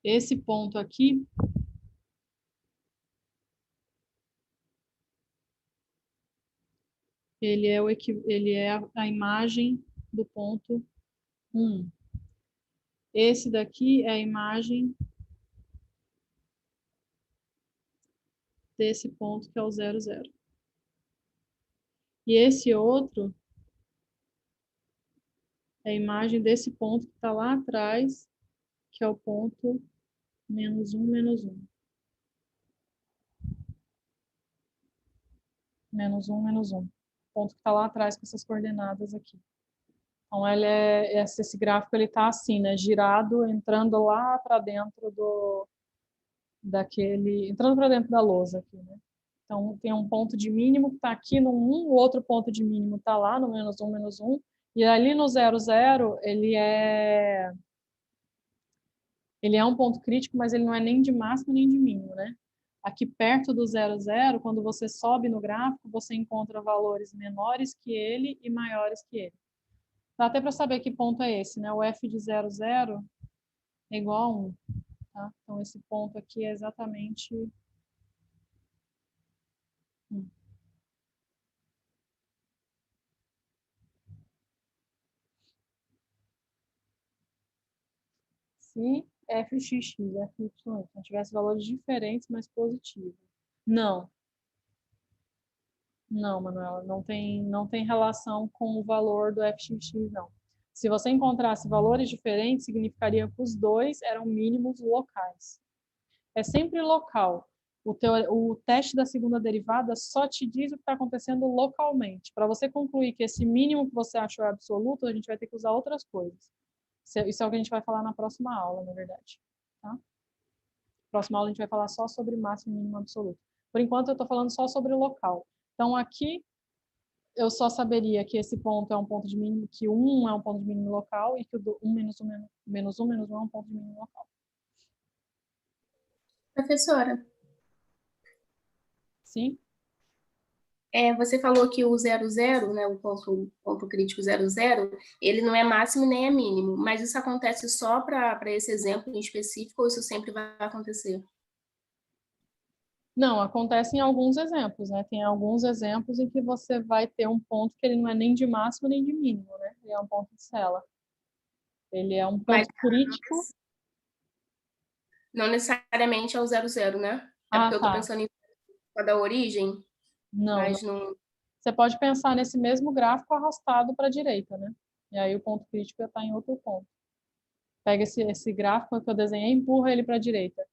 Esse ponto aqui ele é a imagem do ponto 1. Esse daqui é a imagem desse ponto que é o 0, 0. E esse outro é a imagem desse ponto que está lá atrás, que é o ponto menos 1, menos 1. Menos 1, menos 1. O ponto que está lá atrás com essas coordenadas aqui. Então, esse gráfico está assim, né? Girado, entrando lá para dentro entrando para dentro da lousa aqui, né? Então, tem um ponto de mínimo que está aqui no 1, o outro ponto de mínimo está lá no menos 1, menos 1, e ali no 0, 0, ele é um ponto crítico, mas ele não é nem de máximo nem de mínimo, né? Aqui perto do 0, 0, quando você sobe no gráfico, você encontra valores menores que ele e maiores que ele. Dá até para saber que ponto é esse, né? O f de 0, 0 é igual a 1. Tá? Então, esse ponto aqui é exatamente 1. Se fxx, fy tivesse valores diferentes, mas positivos. Não, não, Manuela, não tem relação com o valor do fxx, não. Se você encontrasse valores diferentes, significaria que os dois eram mínimos locais. É sempre local. O teste da segunda derivada só te diz o que está acontecendo localmente. Para você concluir que esse mínimo que você achou é absoluto, a gente vai ter que usar outras coisas. Isso é o que a gente vai falar na próxima aula, na verdade. Tá? Próxima aula a gente vai falar só sobre máximo e mínimo absoluto. Por enquanto eu estou falando só sobre o local. Então aqui eu só saberia que esse ponto é um ponto de mínimo, que 1 é um ponto de mínimo local e que o 1 menos 1 menos 1 menos 1 é um ponto de mínimo local. Professora, Sim? você falou que o 0, 0, né, o ponto crítico 0, 0, ele não é máximo nem é mínimo, mas isso acontece só para esse exemplo em específico ou isso sempre vai acontecer? Não, acontece em alguns exemplos, né? Tem alguns exemplos em que você vai ter um ponto que ele não é nem de máximo nem de mínimo, né? Ele é um ponto de Sela. Ele é um ponto Mas crítico. não necessariamente é o 0, 0, né? É porque eu estou Tá. pensando em da origem, Não, não. mas não... Você pode pensar nesse mesmo gráfico arrastado para a direita, né? E aí o ponto crítico está em outro ponto. Pega esse gráfico que eu desenhei e empurra ele para a direita.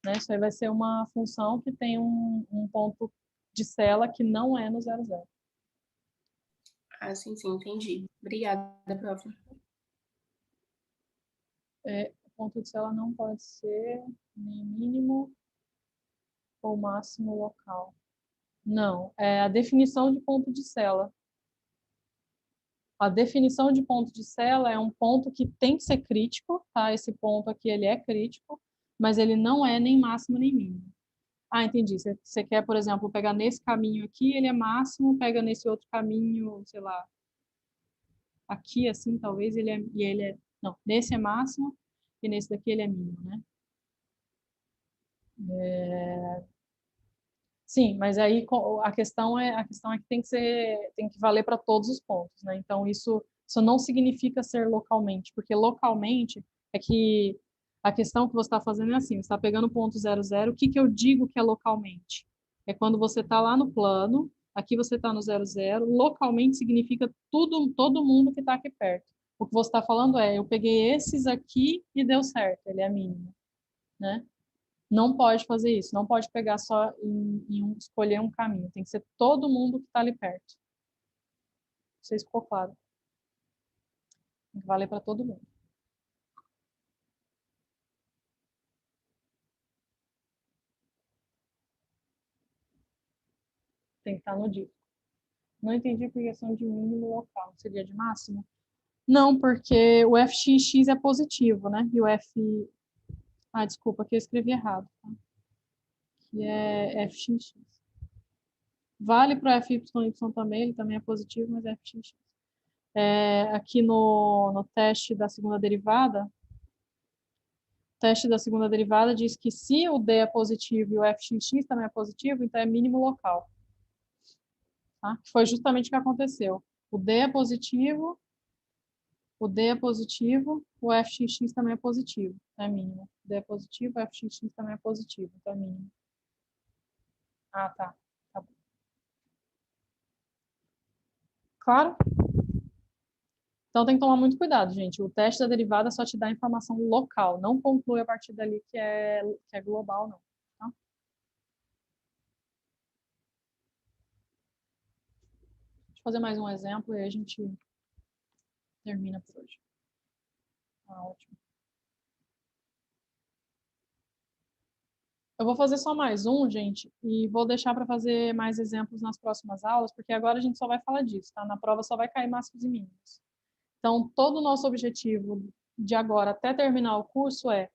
Né? Isso aí vai ser uma função que tem um ponto de Sela que não é no 0, 0. Ah, sim, entendi. Obrigada, prof. O ponto de Sela não pode ser nem mínimo ou máximo local. Não, é a definição de ponto de Sela. A definição de ponto de Sela é um ponto que tem que ser crítico, tá? Esse ponto aqui, ele é crítico, mas ele não é nem máximo nem mínimo. Ah, entendi. Você quer, por exemplo, pegar nesse caminho aqui, ele é máximo, pega nesse outro caminho, sei lá, aqui assim, talvez não, nesse é máximo e nesse daqui ele é mínimo, né? Sim, mas aí a questão é que tem que valer para todos os pontos, né? Então isso não significa ser localmente, porque localmente é que a questão que você está fazendo é assim, você está pegando o ponto 00, o que que eu digo que é localmente? É quando você está lá no plano, aqui você está no 00, localmente significa todo mundo que está aqui perto. O que você está falando é, eu peguei esses aqui e deu certo, ele é mínimo, né? Não pode fazer isso, não pode pegar só escolher um caminho, tem que ser todo mundo que está ali perto. Não sei se ficou claro. Tem que valer para todo mundo. Tem que estar no disco. Não entendi a questão de mínimo local. Seria de máximo? Não, porque o fxx é positivo, né? E o f... Ah, desculpa, aqui eu escrevi errado. Tá? Que é fxx. Vale para o fyy também, ele também é positivo, mas é fxx. Aqui no teste da segunda derivada, teste da segunda derivada diz que se o D é positivo e o fxx também é positivo, então é mínimo local. Tá? Que foi justamente o que aconteceu. O D é positivo, o fxx também é positivo, então é mínimo. O D é positivo, o fxx também é positivo, então é mínimo. Ah, tá. Tá bom. Claro. Então tem que tomar muito cuidado, gente. O teste da derivada só te dá informação local, não conclui a partir dali que é global, não. Tá? Deixa eu fazer mais um exemplo e aí a gente termina por hoje. Ah, ótimo. Eu vou fazer só mais um, gente, e vou deixar para fazer mais exemplos nas próximas aulas, porque agora a gente só vai falar disso, tá? Na prova só vai cair máximos e mínimos. Então, todo o nosso objetivo de agora até terminar o curso é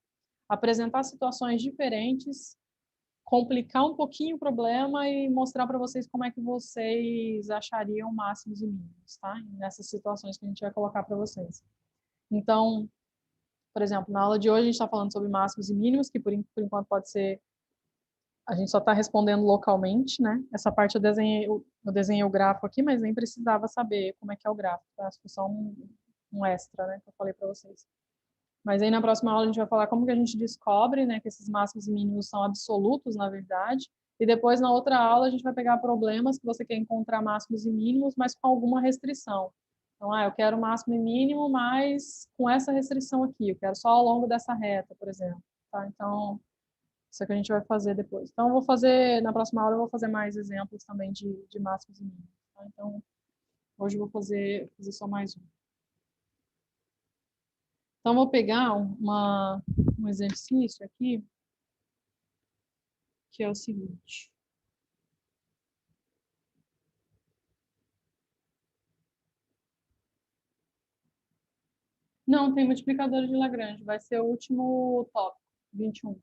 apresentar situações diferentes, complicar um pouquinho o problema e mostrar para vocês como é que vocês achariam máximos e mínimos, tá? Nessas situações que a gente vai colocar para vocês. Então, por exemplo, na aula de hoje a gente está falando sobre máximos e mínimos, que por enquanto pode ser a gente só está respondendo localmente, né? Essa parte eu desenhei o gráfico aqui, mas nem precisava saber como é que é o gráfico, tá? Isso foi só um extra, né? Que eu falei para vocês. Mas aí na próxima aula a gente vai falar como que a gente descobre, né? Que esses máximos e mínimos são absolutos, na verdade. E depois na outra aula a gente vai pegar problemas que você quer encontrar máximos e mínimos, mas com alguma restrição. Então, eu quero máximo e mínimo, mas com essa restrição aqui. Eu quero só ao longo dessa reta, por exemplo. Tá? Então, isso é que a gente vai fazer depois. Então, na próxima aula, eu vou fazer mais exemplos também de máximos e mínimos. Tá? Então, hoje eu vou fazer só mais um. Então, eu vou pegar um exercício aqui, que é o seguinte. Não, tem multiplicador de Lagrange, vai ser o último tópico, 21.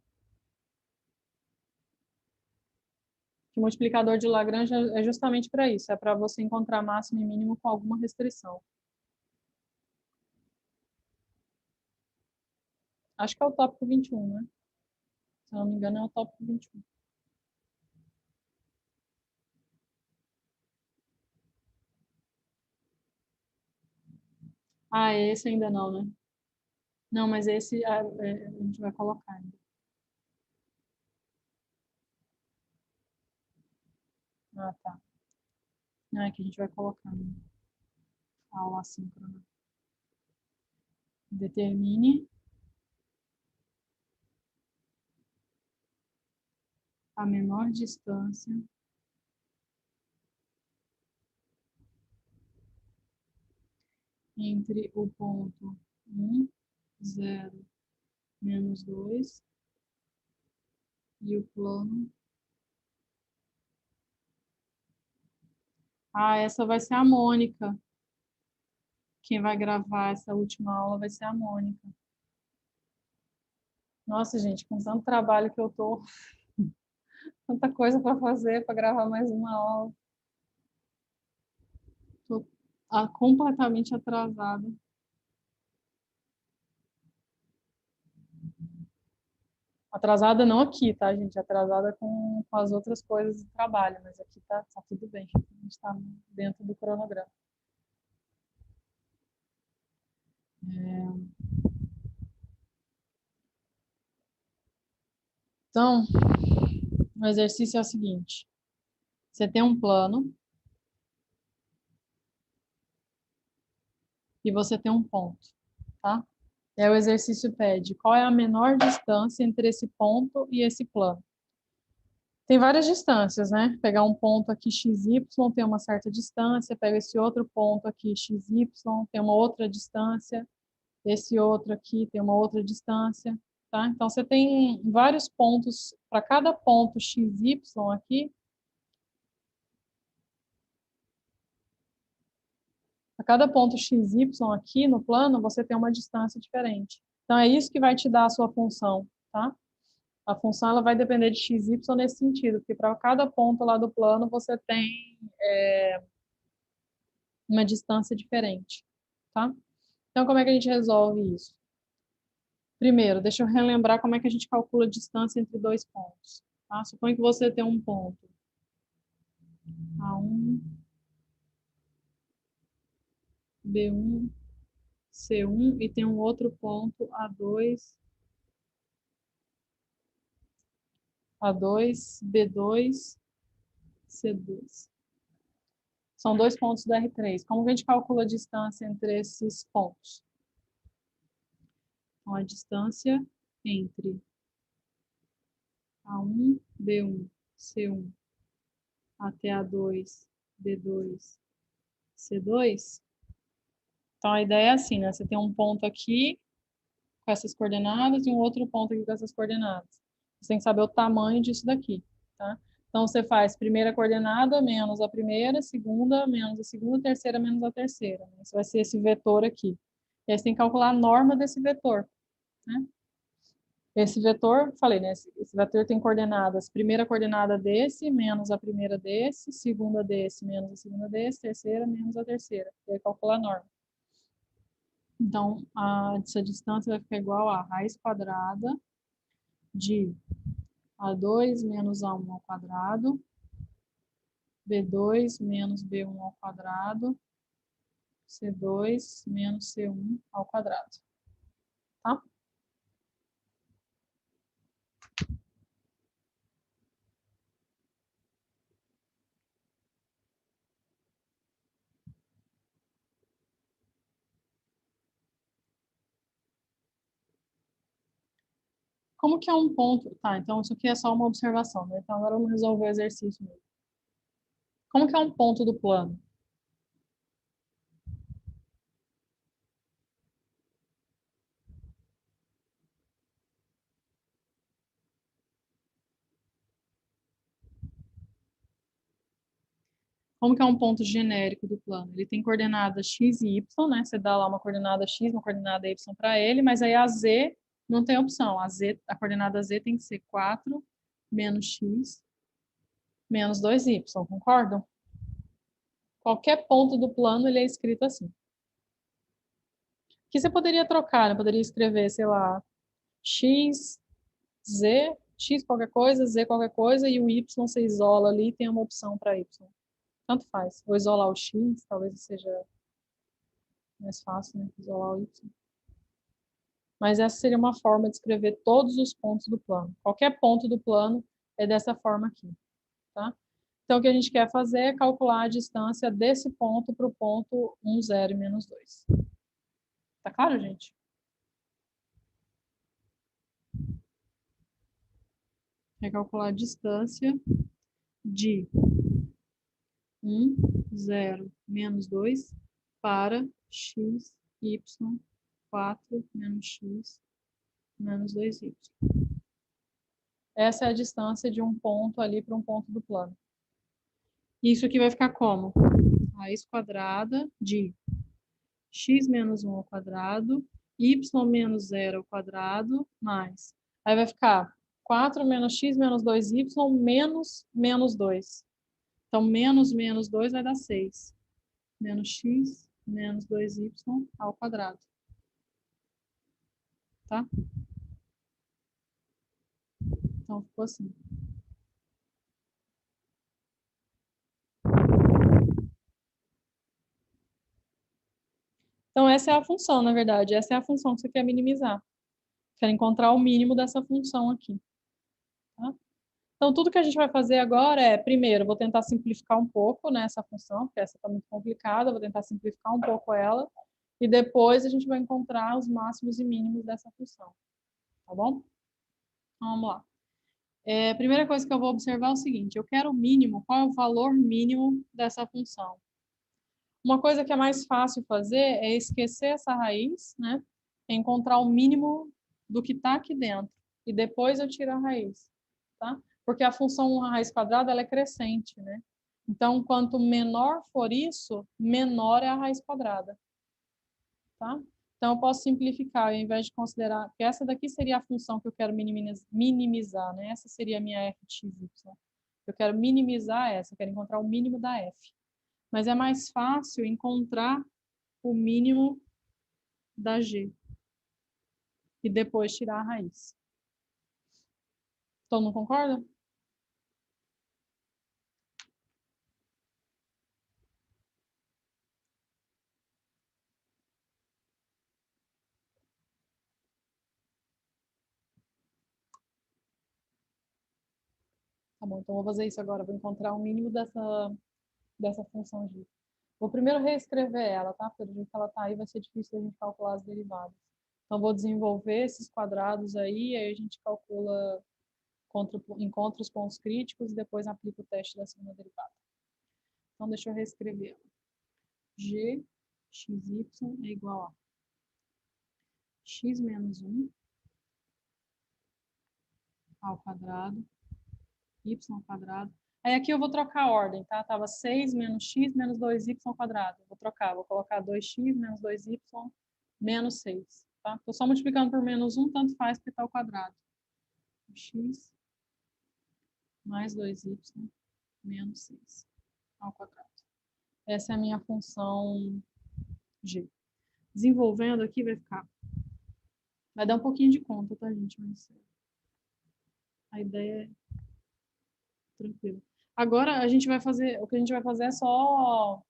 Que multiplicador de Lagrange é justamente para isso, é para você encontrar máximo e mínimo com alguma restrição. Acho que é o tópico 21, né? Se eu não me engano, é o tópico 21. Ah, esse ainda não, né? Não, mas esse a gente vai colocar ainda. Ah, tá. Não, é que a gente vai colocar a aula assíncrona. Determine a menor distância entre o ponto 1, 0, menos 2 e o plano Ah, essa vai ser a Mônica. Quem vai gravar essa última aula vai ser a Mônica. Nossa, gente, com tanto trabalho que eu tô, tanta coisa para fazer para gravar mais uma aula. Tô completamente atrasada. Atrasada não aqui, tá, gente? Atrasada com as outras coisas do trabalho, mas aqui tá tudo bem. A gente está dentro do cronograma. Então, o exercício é o seguinte. Você tem um plano e você tem um ponto, tá? E aí o exercício pede qual é a menor distância entre esse ponto e esse plano. Tem várias distâncias, né? Pegar um ponto aqui XY tem uma certa distância, pega esse outro ponto aqui XY, tem uma outra distância, esse outro aqui tem uma outra distância, tá? Então você tem vários pontos, para cada ponto XY aqui, a cada ponto XY aqui no plano, você tem uma distância diferente. Então é isso que vai te dar a sua função, tá? A função ela vai depender de XY nesse sentido, porque para cada ponto lá do plano você tem uma distância diferente, tá? Então, como é que a gente resolve isso? Primeiro, deixa eu relembrar como é que a gente calcula a distância entre dois pontos. Tá? Suponha que você tem um ponto A1, B1, C1 e tem um outro ponto A2, B2, C2. São dois pontos do R3. Como que a gente calcula a distância entre esses pontos? Então, a distância entre A1, B1, C1 até A2, B2, C2. Então, a ideia é assim, né? Você tem um ponto aqui com essas coordenadas e um outro ponto aqui com essas coordenadas. Você tem que saber o tamanho disso daqui, tá? Então, você faz primeira coordenada menos a primeira, segunda menos a segunda, terceira menos a terceira. Isso vai ser esse vetor aqui. E aí você tem que calcular a norma desse vetor, né? Esse vetor, falei, né? Esse vetor tem coordenadas, primeira coordenada desse, menos a primeira desse, segunda desse, menos a segunda desse, terceira, menos a terceira. E aí calcula a norma. Então, essa distância vai ficar igual a raiz quadrada de A2 menos A1 ao quadrado, B2 menos B1 ao quadrado, C2 menos C1 ao quadrado. Tá? Como que é um ponto? Tá, então isso aqui é só uma observação, né? Então agora vamos resolver o exercício mesmo. Como que é um ponto do plano? Como que é um ponto genérico do plano? Ele tem coordenadas x e y, né? Você dá lá uma coordenada x, uma coordenada y para ele, mas aí a z não tem opção. A coordenada z tem que ser 4 menos x menos 2y, concordam? Qualquer ponto do plano ele é escrito assim. Que você poderia trocar, né? Poderia escrever, sei lá, x, z, x qualquer coisa, z qualquer coisa, e o y você isola ali e tem uma opção para y. Tanto faz. Vou isolar o x, talvez seja mais fácil, né? Isolar o y. Mas essa seria uma forma de escrever todos os pontos do plano. Qualquer ponto do plano é dessa forma aqui, tá? Então, o que a gente quer fazer é calcular a distância desse ponto para o ponto 1, 0 e menos 2. Tá claro, gente? É calcular a distância de 1, 0, menos 2 para x, y, 4, menos x, menos 2y. Essa é a distância de um ponto ali para um ponto do plano. Isso aqui vai ficar como? Raiz quadrada de x menos 1 ao quadrado, y menos 0 ao quadrado, mais. Aí vai ficar 4 menos x menos 2y menos menos 2. Então, menos menos 2 vai dar 6. Menos x menos 2y ao quadrado. Tá? Então, ficou assim. Então, essa é a função, na verdade. Essa é a função que você quer minimizar. Quer encontrar o mínimo dessa função aqui. Tá? Então, tudo que a gente vai fazer agora é, primeiro, vou tentar simplificar um pouco, né, essa função, porque essa está muito complicada, vou tentar simplificar um pouco ela, e depois a gente vai encontrar os máximos e mínimos dessa função. Tá bom? Então, vamos lá. A primeira coisa que eu vou observar é o seguinte, eu quero o mínimo, qual é o valor mínimo dessa função? Uma coisa que é mais fácil fazer é esquecer essa raiz, né? Encontrar o mínimo do que está aqui dentro. E depois eu tiro a raiz, tá? Porque a função raiz quadrada ela é crescente, né? Então, quanto menor for isso, menor é a raiz quadrada, tá? Então, eu posso simplificar, ao invés de considerar que essa daqui seria a função que eu quero minimizar, né? Essa seria a minha f de x, y. Eu quero minimizar essa, eu quero encontrar o mínimo da f. Mas é mais fácil encontrar o mínimo da g e depois tirar a raiz. Todo mundo concorda? Tá bom, então vou fazer isso agora. Vou encontrar o mínimo dessa função g. Vou primeiro reescrever ela, tá? Porque do jeito que ela tá aí vai ser difícil a gente calcular as derivadas. Então, vou desenvolver esses quadrados aí a gente calcula, encontra os pontos críticos e depois aplica o teste da segunda derivada. Então, deixa eu reescrever. G, xy é igual a x menos 1 ao quadrado, y ao quadrado. Aí aqui eu vou trocar a ordem, tá? Tava 6 menos x menos 2y ao quadrado. Vou trocar, vou colocar 2x menos 2y menos 6, tá? Tô só multiplicando por menos 1, tanto faz porque tá ao quadrado. X mais 2y menos 6 ao quadrado. Essa é a minha função g. Desenvolvendo aqui vai ficar... Vai dar um pouquinho de conta, tá, gente? Mas a ideia é tranquila. Agora a gente vai fazer... O que a gente vai fazer é só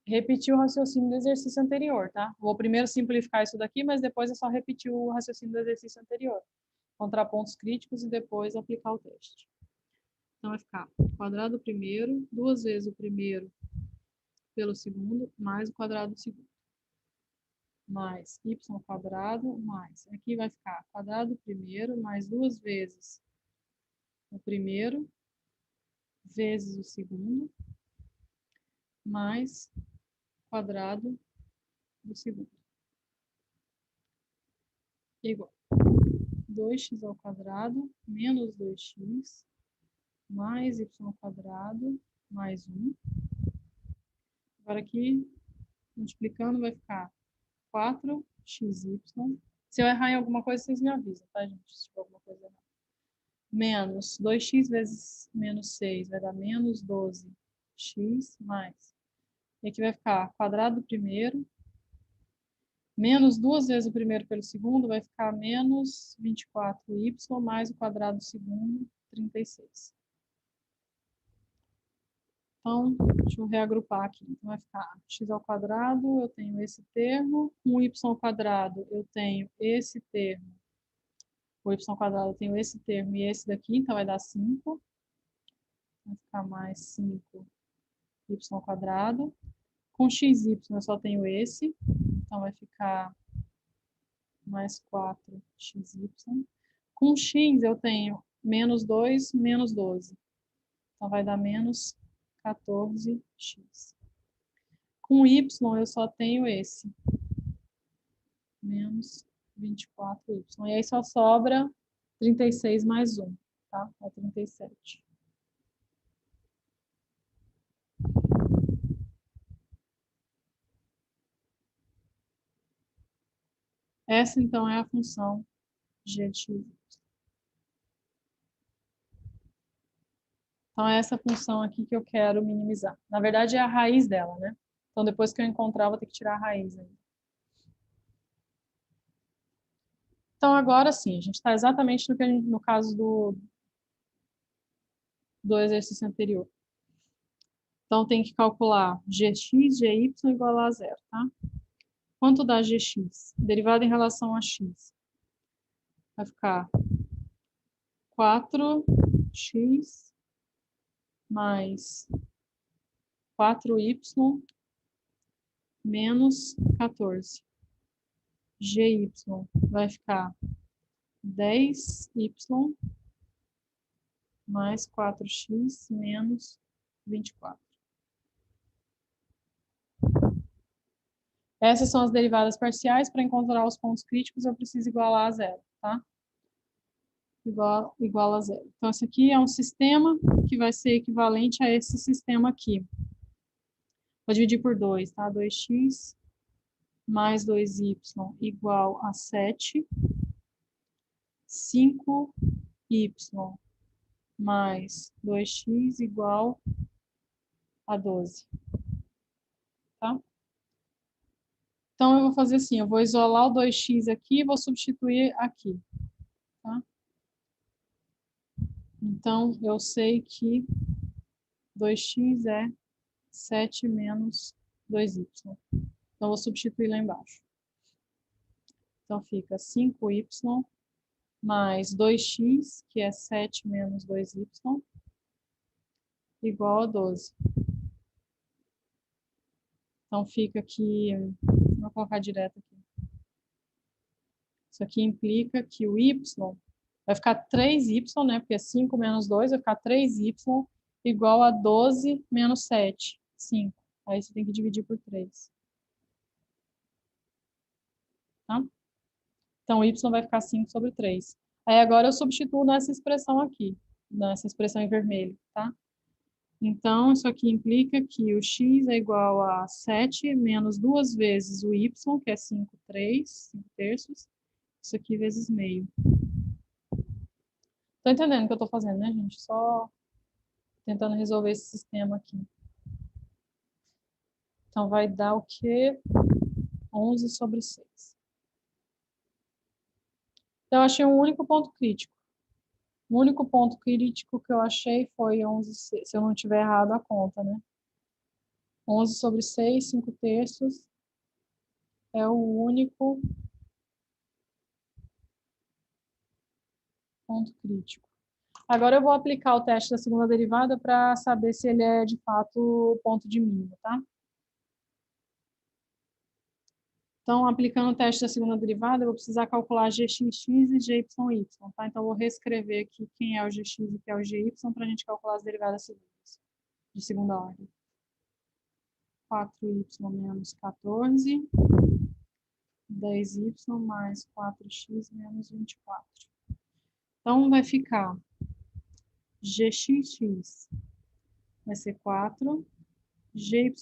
repetir o raciocínio do exercício anterior, tá? Vou primeiro simplificar isso daqui, mas depois é só repetir o raciocínio do exercício anterior. Encontrar pontos críticos e depois aplicar o teste. Então, vai ficar quadrado do primeiro, 2 vezes o primeiro pelo segundo, mais o quadrado do segundo. Mais y ao quadrado, mais. Aqui vai ficar quadrado do primeiro, mais 2 vezes o primeiro, vezes o segundo, mais quadrado do segundo. Igual 2x ao quadrado menos 2x mais y ao quadrado mais 1. Agora aqui, multiplicando, vai ficar 4xy. Se eu errar em alguma coisa, vocês me avisam, tá, gente? Se tiver alguma coisa errada. Menos 2x vezes menos 6 vai dar menos 12x mais. E aqui vai ficar quadrado do primeiro, menos 2 vezes o primeiro pelo segundo, vai ficar menos 24y mais o quadrado do segundo, 36. Então, deixa eu reagrupar aqui. Então, vai ficar x ao quadrado, eu tenho esse termo. Com y ao quadrado, eu tenho esse termo. O y ao quadrado, eu tenho esse termo e esse daqui, então vai dar 5. Vai ficar mais 5y ao quadrado. Com xy, eu só tenho esse. Então, vai ficar mais 4xy. Com x, eu tenho menos 2, menos 12. Então, vai dar menos 14x. Com y, eu só tenho esse. Menos 24y. E aí só sobra 36 mais 1, tá? É 37. Essa, então, é a função g de x. Então, é essa função aqui que eu quero minimizar. Na verdade, é a raiz dela, né? Então, depois que eu encontrar, eu vou ter que tirar a raiz aí. Então, agora sim, a gente está exatamente no caso do exercício anterior. Então, tem que calcular gx, gy igual a zero, tá? Quanto dá gx? Derivada em relação a x. Vai ficar 4x mais 4y menos 14. Gy vai ficar 10y mais 4x menos 24. Essas são as derivadas parciais. Para encontrar os pontos críticos, eu preciso igualar a zero, tá? Igual a zero. Então, esse aqui é um sistema que vai ser equivalente a esse sistema aqui. Vou dividir por 2, tá? 2x mais 2y igual a 7. 5y mais 2x igual a 12. Tá? Então, eu vou fazer assim, eu vou isolar o 2x aqui e vou substituir aqui. Tá? Então, eu sei que 2x é 7 menos 2y. Então, eu vou substituir lá embaixo. Então, fica 5y mais 2x, que é 7 menos 2y, igual a 12. Então, fica aqui, vou colocar direto aqui. Isso aqui implica que o y vai ficar 3y, né? Porque é 5 menos 2, vai ficar 3y igual a 12 menos 7, 5. Aí você tem que dividir por 3. Tá? Então, y vai ficar 5 sobre 3. Aí agora eu substituo nessa expressão aqui, nessa expressão em vermelho, tá? Então, isso aqui implica que o x é igual a 7 menos 2 vezes o y, que é 5 terços. Isso aqui vezes meio. Tô entendendo o que eu tô fazendo, né, gente? Só tentando resolver esse sistema aqui. Então, vai dar o quê? 11 sobre 6. Então, eu achei um único ponto crítico. O único ponto crítico que eu achei foi 11, se eu não tiver errado a conta, né? 11 sobre 6, 5 terços, é o único ponto crítico. Agora eu vou aplicar o teste da segunda derivada para saber se ele é de fato o ponto de mínimo, tá? Então, aplicando o teste da segunda derivada, eu vou precisar calcular gxx e gyy, tá? Então, eu vou reescrever aqui quem é o gx e quem é o gy para a gente calcular as derivadas segundas, de segunda ordem. 4y menos 14, 10y mais 4x menos 24. Então, vai ficar gxx vai ser 4, gY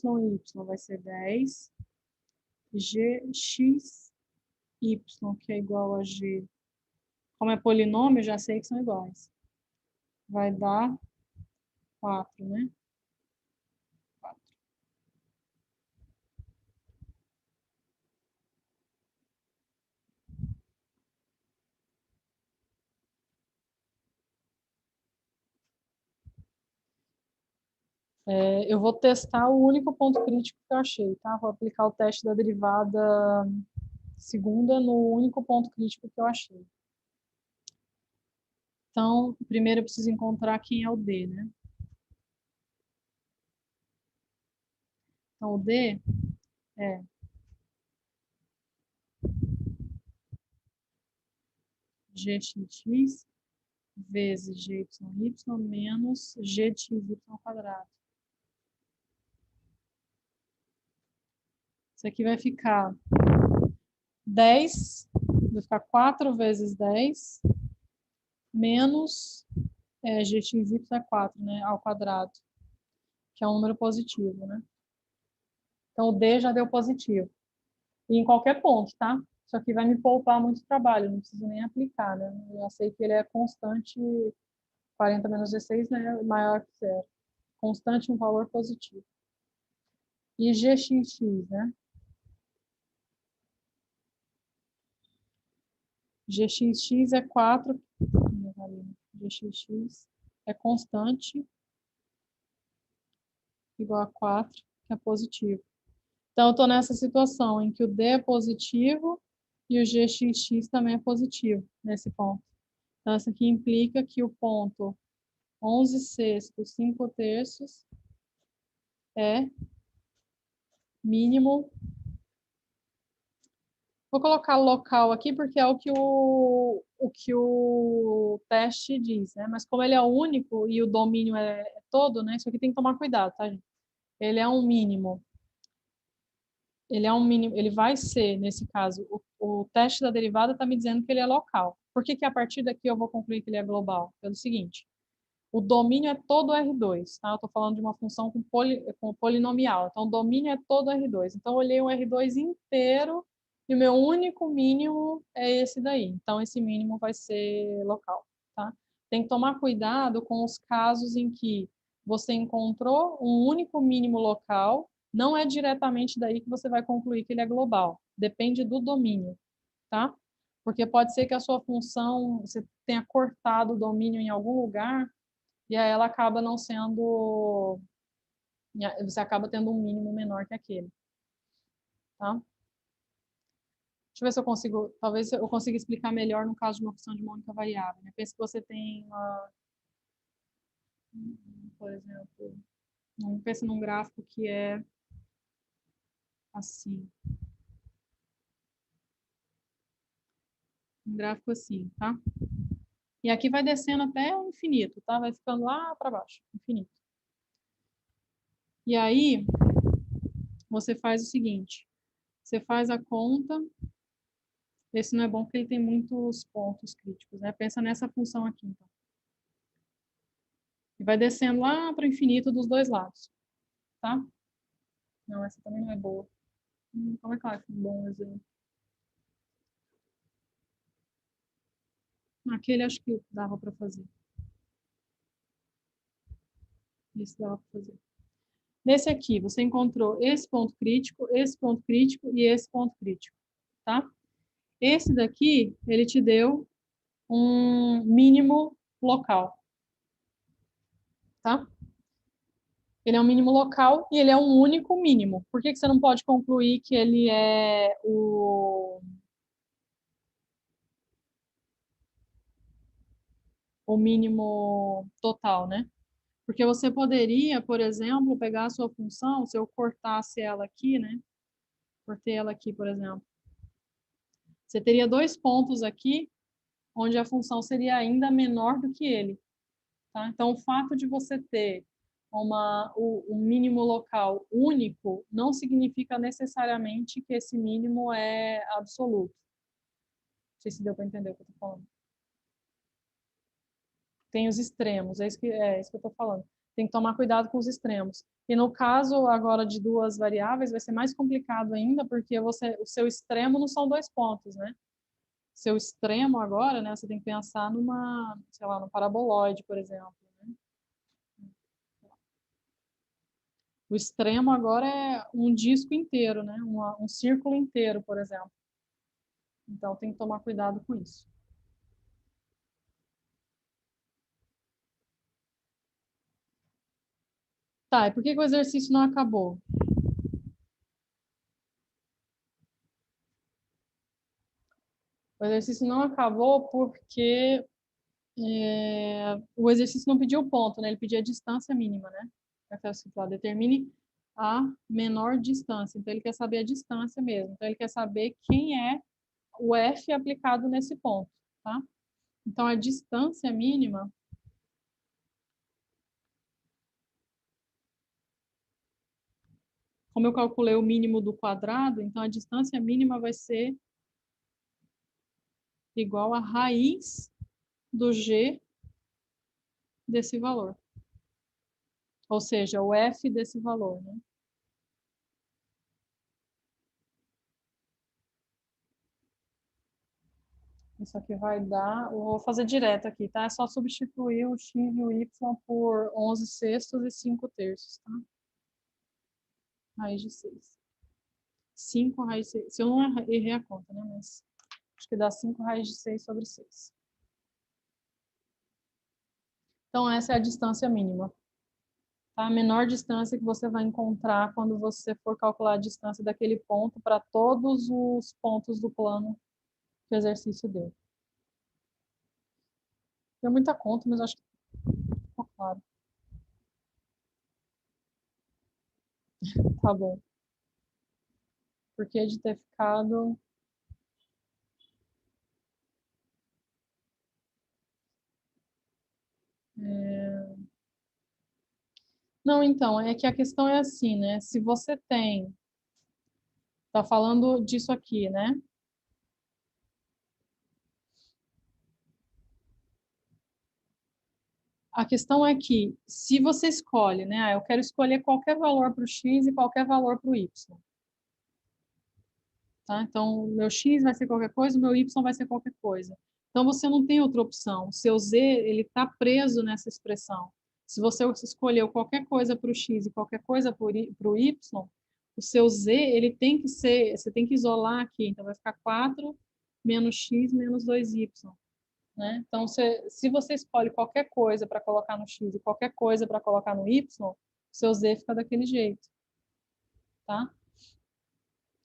vai ser 10, gxy, que é igual a g, como é polinômio, já sei que são iguais. Vai dar 4, né? 4. Eu vou testar o único ponto crítico que eu achei, tá? Vou aplicar o teste da derivada segunda no único ponto crítico que eu achei. Então, primeiro eu preciso encontrar quem é o D, né? Então, o D é gxx vezes gyy menos g de xy ao quadrado. Isso aqui vai ficar 10, vai ficar 4 vezes 10, menos gxy é 4, né, ao quadrado, que é um número positivo, né? Então, o D já deu positivo. E em qualquer ponto, tá? Isso aqui vai me poupar muito trabalho, não preciso nem aplicar, né? Eu já sei que ele é constante, 40 menos 16, né? Maior que zero. Constante um valor positivo. E GXX, né? GXX é 4. GXX é constante, igual a 4, que é positivo. Então, eu estou nessa situação em que o D é positivo e o GXX também é positivo, nesse ponto. Então, isso aqui implica que o ponto 11 sextos, 5 terços é mínimo. Vou colocar local aqui porque é o que o teste diz, né? Mas como ele é o único e o domínio é todo, né? Isso aqui tem que tomar cuidado, tá, gente? Ele é um mínimo. Ele é um mínimo, ele vai ser, nesse caso, o teste da derivada está me dizendo que ele é local. Por que que a partir daqui eu vou concluir que ele é global? Pelo seguinte, o domínio é todo R2, tá? Eu estou falando de uma função com polinomial, então o domínio é todo R2. Então eu olhei o R2 inteiro e o meu único mínimo é esse daí. Então esse mínimo vai ser local, tá? Tem que tomar cuidado com os casos em que você encontrou um único mínimo local, não é diretamente daí que você vai concluir que ele é global. Depende do domínio, tá? Porque pode ser que a sua função, você tenha cortado o domínio em algum lugar e aí ela acaba não sendo, você acaba tendo um mínimo menor que aquele, tá? Deixa eu ver se eu consigo, talvez eu consiga explicar melhor no caso de uma função de uma única variável, né? Pensa que você tem uma, por exemplo, pensa num gráfico que é assim. Um gráfico assim, tá? E aqui vai descendo até o infinito, tá? Vai ficando lá para baixo, infinito. E aí, você faz o seguinte, você faz a conta. Esse não é bom porque ele tem muitos pontos críticos, né? Pensa nessa função aqui, então. E vai descendo lá para o infinito dos dois lados, tá? Não, essa também não é boa. Como é que é um bom exemplo? Aquele acho que dava para fazer. Esse dava para fazer. Nesse aqui, você encontrou esse ponto crítico e esse ponto crítico, tá? Esse daqui, ele te deu um mínimo local, tá? Ele é um mínimo local e ele é um único mínimo. Por que que você não pode concluir que ele é o mínimo total, né? Porque você poderia, por exemplo, pegar a sua função, se eu cortasse ela aqui, né? Cortei ela aqui, por exemplo. Você teria dois pontos aqui, onde a função seria ainda menor do que ele. Tá? Então, o fato de você ter um mínimo local único não significa necessariamente que esse mínimo é absoluto. Não sei se deu para entender o que eu estou falando. Tem os extremos, é isso que eu estou falando. Tem que tomar cuidado com os extremos. E no caso agora de duas variáveis, vai ser mais complicado ainda, porque o seu extremo não são dois pontos, né? Seu extremo agora, né? Você tem que pensar numa, sei lá, no paraboloide, por exemplo. Né? O extremo agora é um disco inteiro, né? Um círculo inteiro, por exemplo. Então tem que tomar cuidado com isso. Tá, e por que o exercício não acabou? O exercício não acabou porque o exercício não pediu ponto, né? Ele pedia a distância mínima, né? Determine a menor distância. Então, ele quer saber a distância mesmo. Então, ele quer saber quem é o F aplicado nesse ponto, tá? Então, a distância mínima como eu calculei o mínimo do quadrado, então a distância mínima vai ser igual a raiz do G desse valor. Ou seja, o F desse valor, né? Isso aqui vai dar... Eu vou fazer direto aqui, tá? É só substituir o x e o y por 11 sextos e 5 terços, tá? Raiz de 6. 5 raiz de 6. Se eu não errei a conta, né? Mas acho que dá 5 raiz de 6 sobre 6. Então, essa é a distância mínima. Tá? A menor distância que você vai encontrar quando você for calcular a distância daquele ponto para todos os pontos do plano que o exercício deu. Deu muita conta, mas acho que ficou claro. Tá bom. Porque de ter ficado... Não, então, é que a questão é assim, né? Se você tem... Tá falando disso aqui, né? A questão é que, se você escolhe, né? Eu quero escolher qualquer valor para o x e qualquer valor para o y. Tá? Então, o meu x vai ser qualquer coisa, o meu y vai ser qualquer coisa. Então, você não tem outra opção. O seu z, ele está preso nessa expressão. Se você escolheu qualquer coisa para o x e qualquer coisa para o y, o seu z, ele tem que ser... Você tem que isolar aqui. Então, vai ficar 4 menos x menos 2y. Né? Então, se você escolhe qualquer coisa para colocar no x e qualquer coisa para colocar no y, o seu z fica daquele jeito. Tá?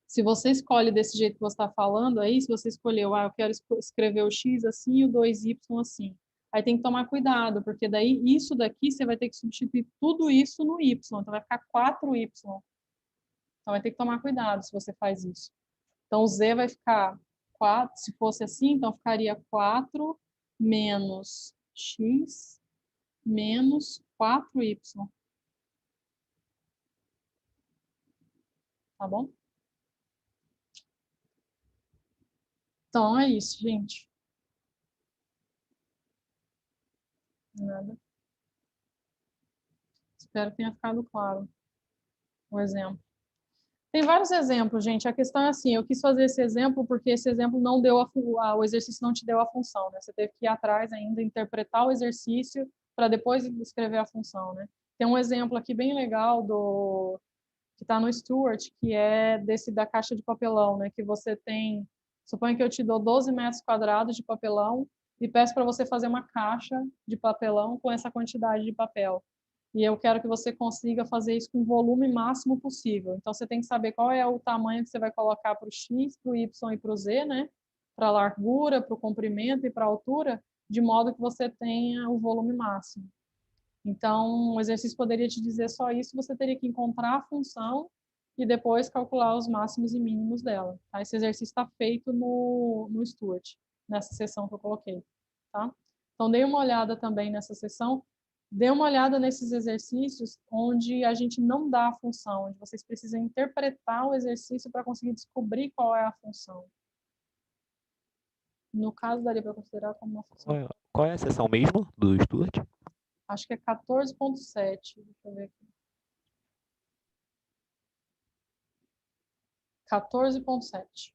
Se você escolhe desse jeito que você está falando aí, se você escolheu, eu quero escrever o x assim e o 2y assim, aí tem que tomar cuidado, porque daí isso daqui você vai ter que substituir tudo isso no y, então vai ficar 4y. Então vai ter que tomar cuidado se você faz isso. Então o z vai ficar 4, se fosse assim, então ficaria 4 menos x menos 4y. Tá bom? Então é isso, gente. Nada. Espero que tenha ficado claro o exemplo. Tem vários exemplos, gente. A questão é assim, eu quis fazer esse exemplo porque esse exemplo não deu o exercício não te deu a função, né? Você teve que ir atrás ainda, interpretar o exercício para depois escrever a função, né? Tem um exemplo aqui bem legal que está no Stuart, que é desse da caixa de papelão, né? Que você tem, suponha que eu te dou 12 metros quadrados de papelão e peço para você fazer uma caixa de papelão com essa quantidade de papel. E eu quero que você consiga fazer isso com o volume máximo possível. Então, você tem que saber qual é o tamanho que você vai colocar para o X, para o Y e para o Z, né? Para a largura, para o comprimento e para a altura, de modo que você tenha o volume máximo. Então, o exercício poderia te dizer só isso, você teria que encontrar a função e depois calcular os máximos e mínimos dela. Tá? Esse exercício está feito no Stuart, nessa seção que eu coloquei. Tá? Então, dê uma olhada também nessa seção. Dê uma olhada nesses exercícios onde a gente não dá a função, onde vocês precisam interpretar o exercício para conseguir descobrir qual é a função. No caso, daria para considerar como uma função. Qual é a seção mesmo do Stuart? Acho que é 14.7. Deixa eu ver aqui. 14.7.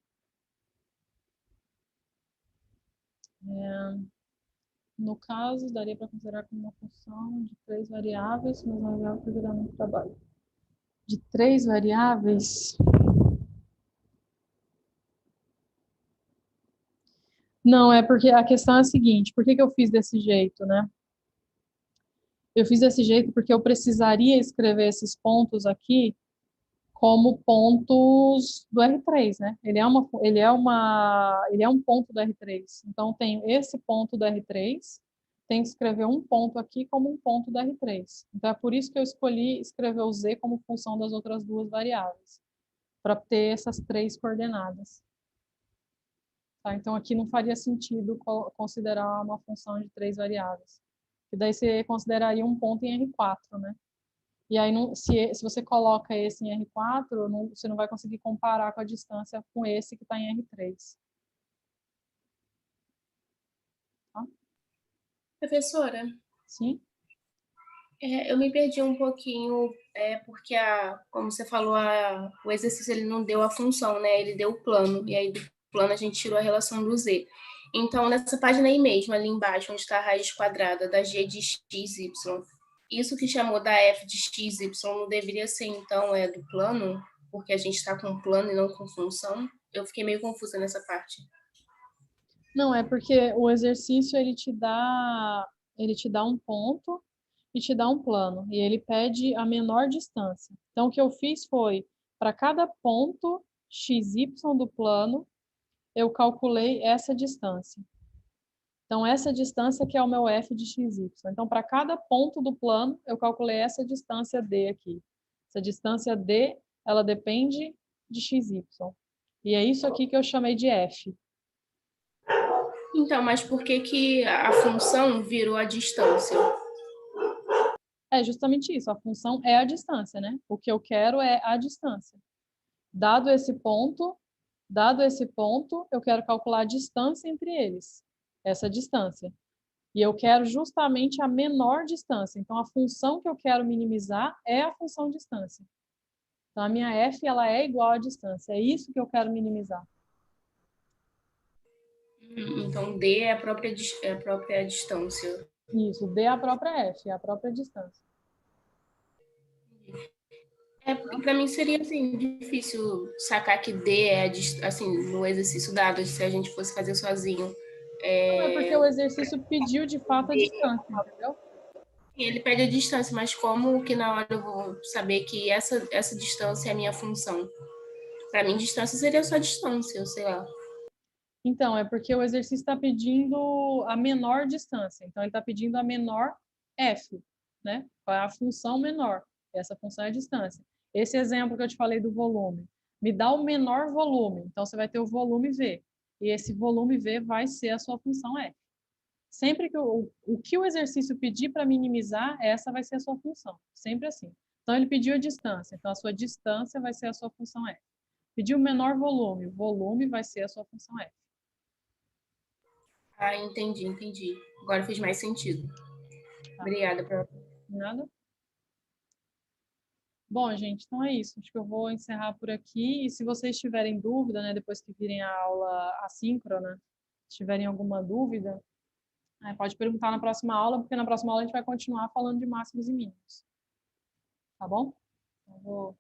No caso, daria para considerar como uma função de 3 variáveis, mas uma variável que dá muito trabalho. De 3 variáveis? Não, é porque a questão é a seguinte, por que eu fiz desse jeito, né? Eu fiz desse jeito porque eu precisaria escrever esses pontos aqui como pontos do R3, né? Ele é um ponto do R3. Então, tem esse ponto do R3, tem que escrever um ponto aqui como um ponto do R3. Então, é por isso que eu escolhi escrever o Z como função das outras duas variáveis, para ter essas 3 coordenadas. Tá? Então, aqui não faria sentido considerar uma função de 3 variáveis. E daí você consideraria um ponto em R4, né? E aí, se você coloca esse em R4, você não vai conseguir comparar com a distância com esse que está em R3. Tá? Professora? Sim? Eu me perdi um pouquinho, porque, como você falou, o exercício ele não deu a função, né? Ele deu o plano, e aí do plano a gente tirou a relação do Z. Então, nessa página aí mesmo, ali embaixo, onde está a raiz quadrada da g de x, y, isso que chamou da f de x, y não deveria ser, então, do plano? Porque a gente está com plano e não com função? Eu fiquei meio confusa nessa parte. Não, é porque o exercício ele te dá um ponto e te dá um plano, e ele pede a menor distância. Então, o que eu fiz foi, para cada ponto xy do plano, eu calculei essa distância. Então, essa distância que é o meu f de xy. Então, para cada ponto do plano, eu calculei essa distância d aqui. Essa distância d, ela depende de xy. E é isso aqui que eu chamei de f. Então, mas por que a função virou a distância? É justamente isso, a função é a distância, né? O que eu quero é a distância. Dado esse ponto, eu quero calcular a distância entre eles, essa distância. E eu quero justamente a menor distância. Então, a função que eu quero minimizar é a função distância. Então, a minha f ela é igual à distância. É isso que eu quero minimizar. Então, d é a própria distância. Isso, d é a própria f, é a própria distância. Porque para mim seria assim, difícil sacar que d é assim, no exercício dado, se a gente fosse fazer sozinho. Não é porque o exercício pediu de fato a distância, entendeu? Ele pede a distância, mas como que na hora eu vou saber que essa distância é a minha função? Para mim, distância seria só distância, eu sei lá. Então, é porque o exercício está pedindo a menor distância. Então, ele está pedindo a menor f, né? Qual é a função menor? Essa função é a distância. Esse exemplo que eu te falei do volume, me dá o menor volume. Então, você vai ter o volume V. E esse volume V vai ser a sua função f. Sempre que o que o exercício pedir para minimizar, essa vai ser a sua função. Sempre assim. Então, ele pediu a distância. Então, a sua distância vai ser a sua função f. Pediu o menor volume. O volume vai ser a sua função f. Ah, entendi. Agora fez mais sentido. Obrigada, prof. Nada? Bom, gente, então é isso. Acho que eu vou encerrar por aqui. E se vocês tiverem dúvida, né, depois que virem a aula assíncrona, se tiverem alguma dúvida, pode perguntar na próxima aula, porque na próxima aula a gente vai continuar falando de máximos e mínimos. Tá bom? Então, vou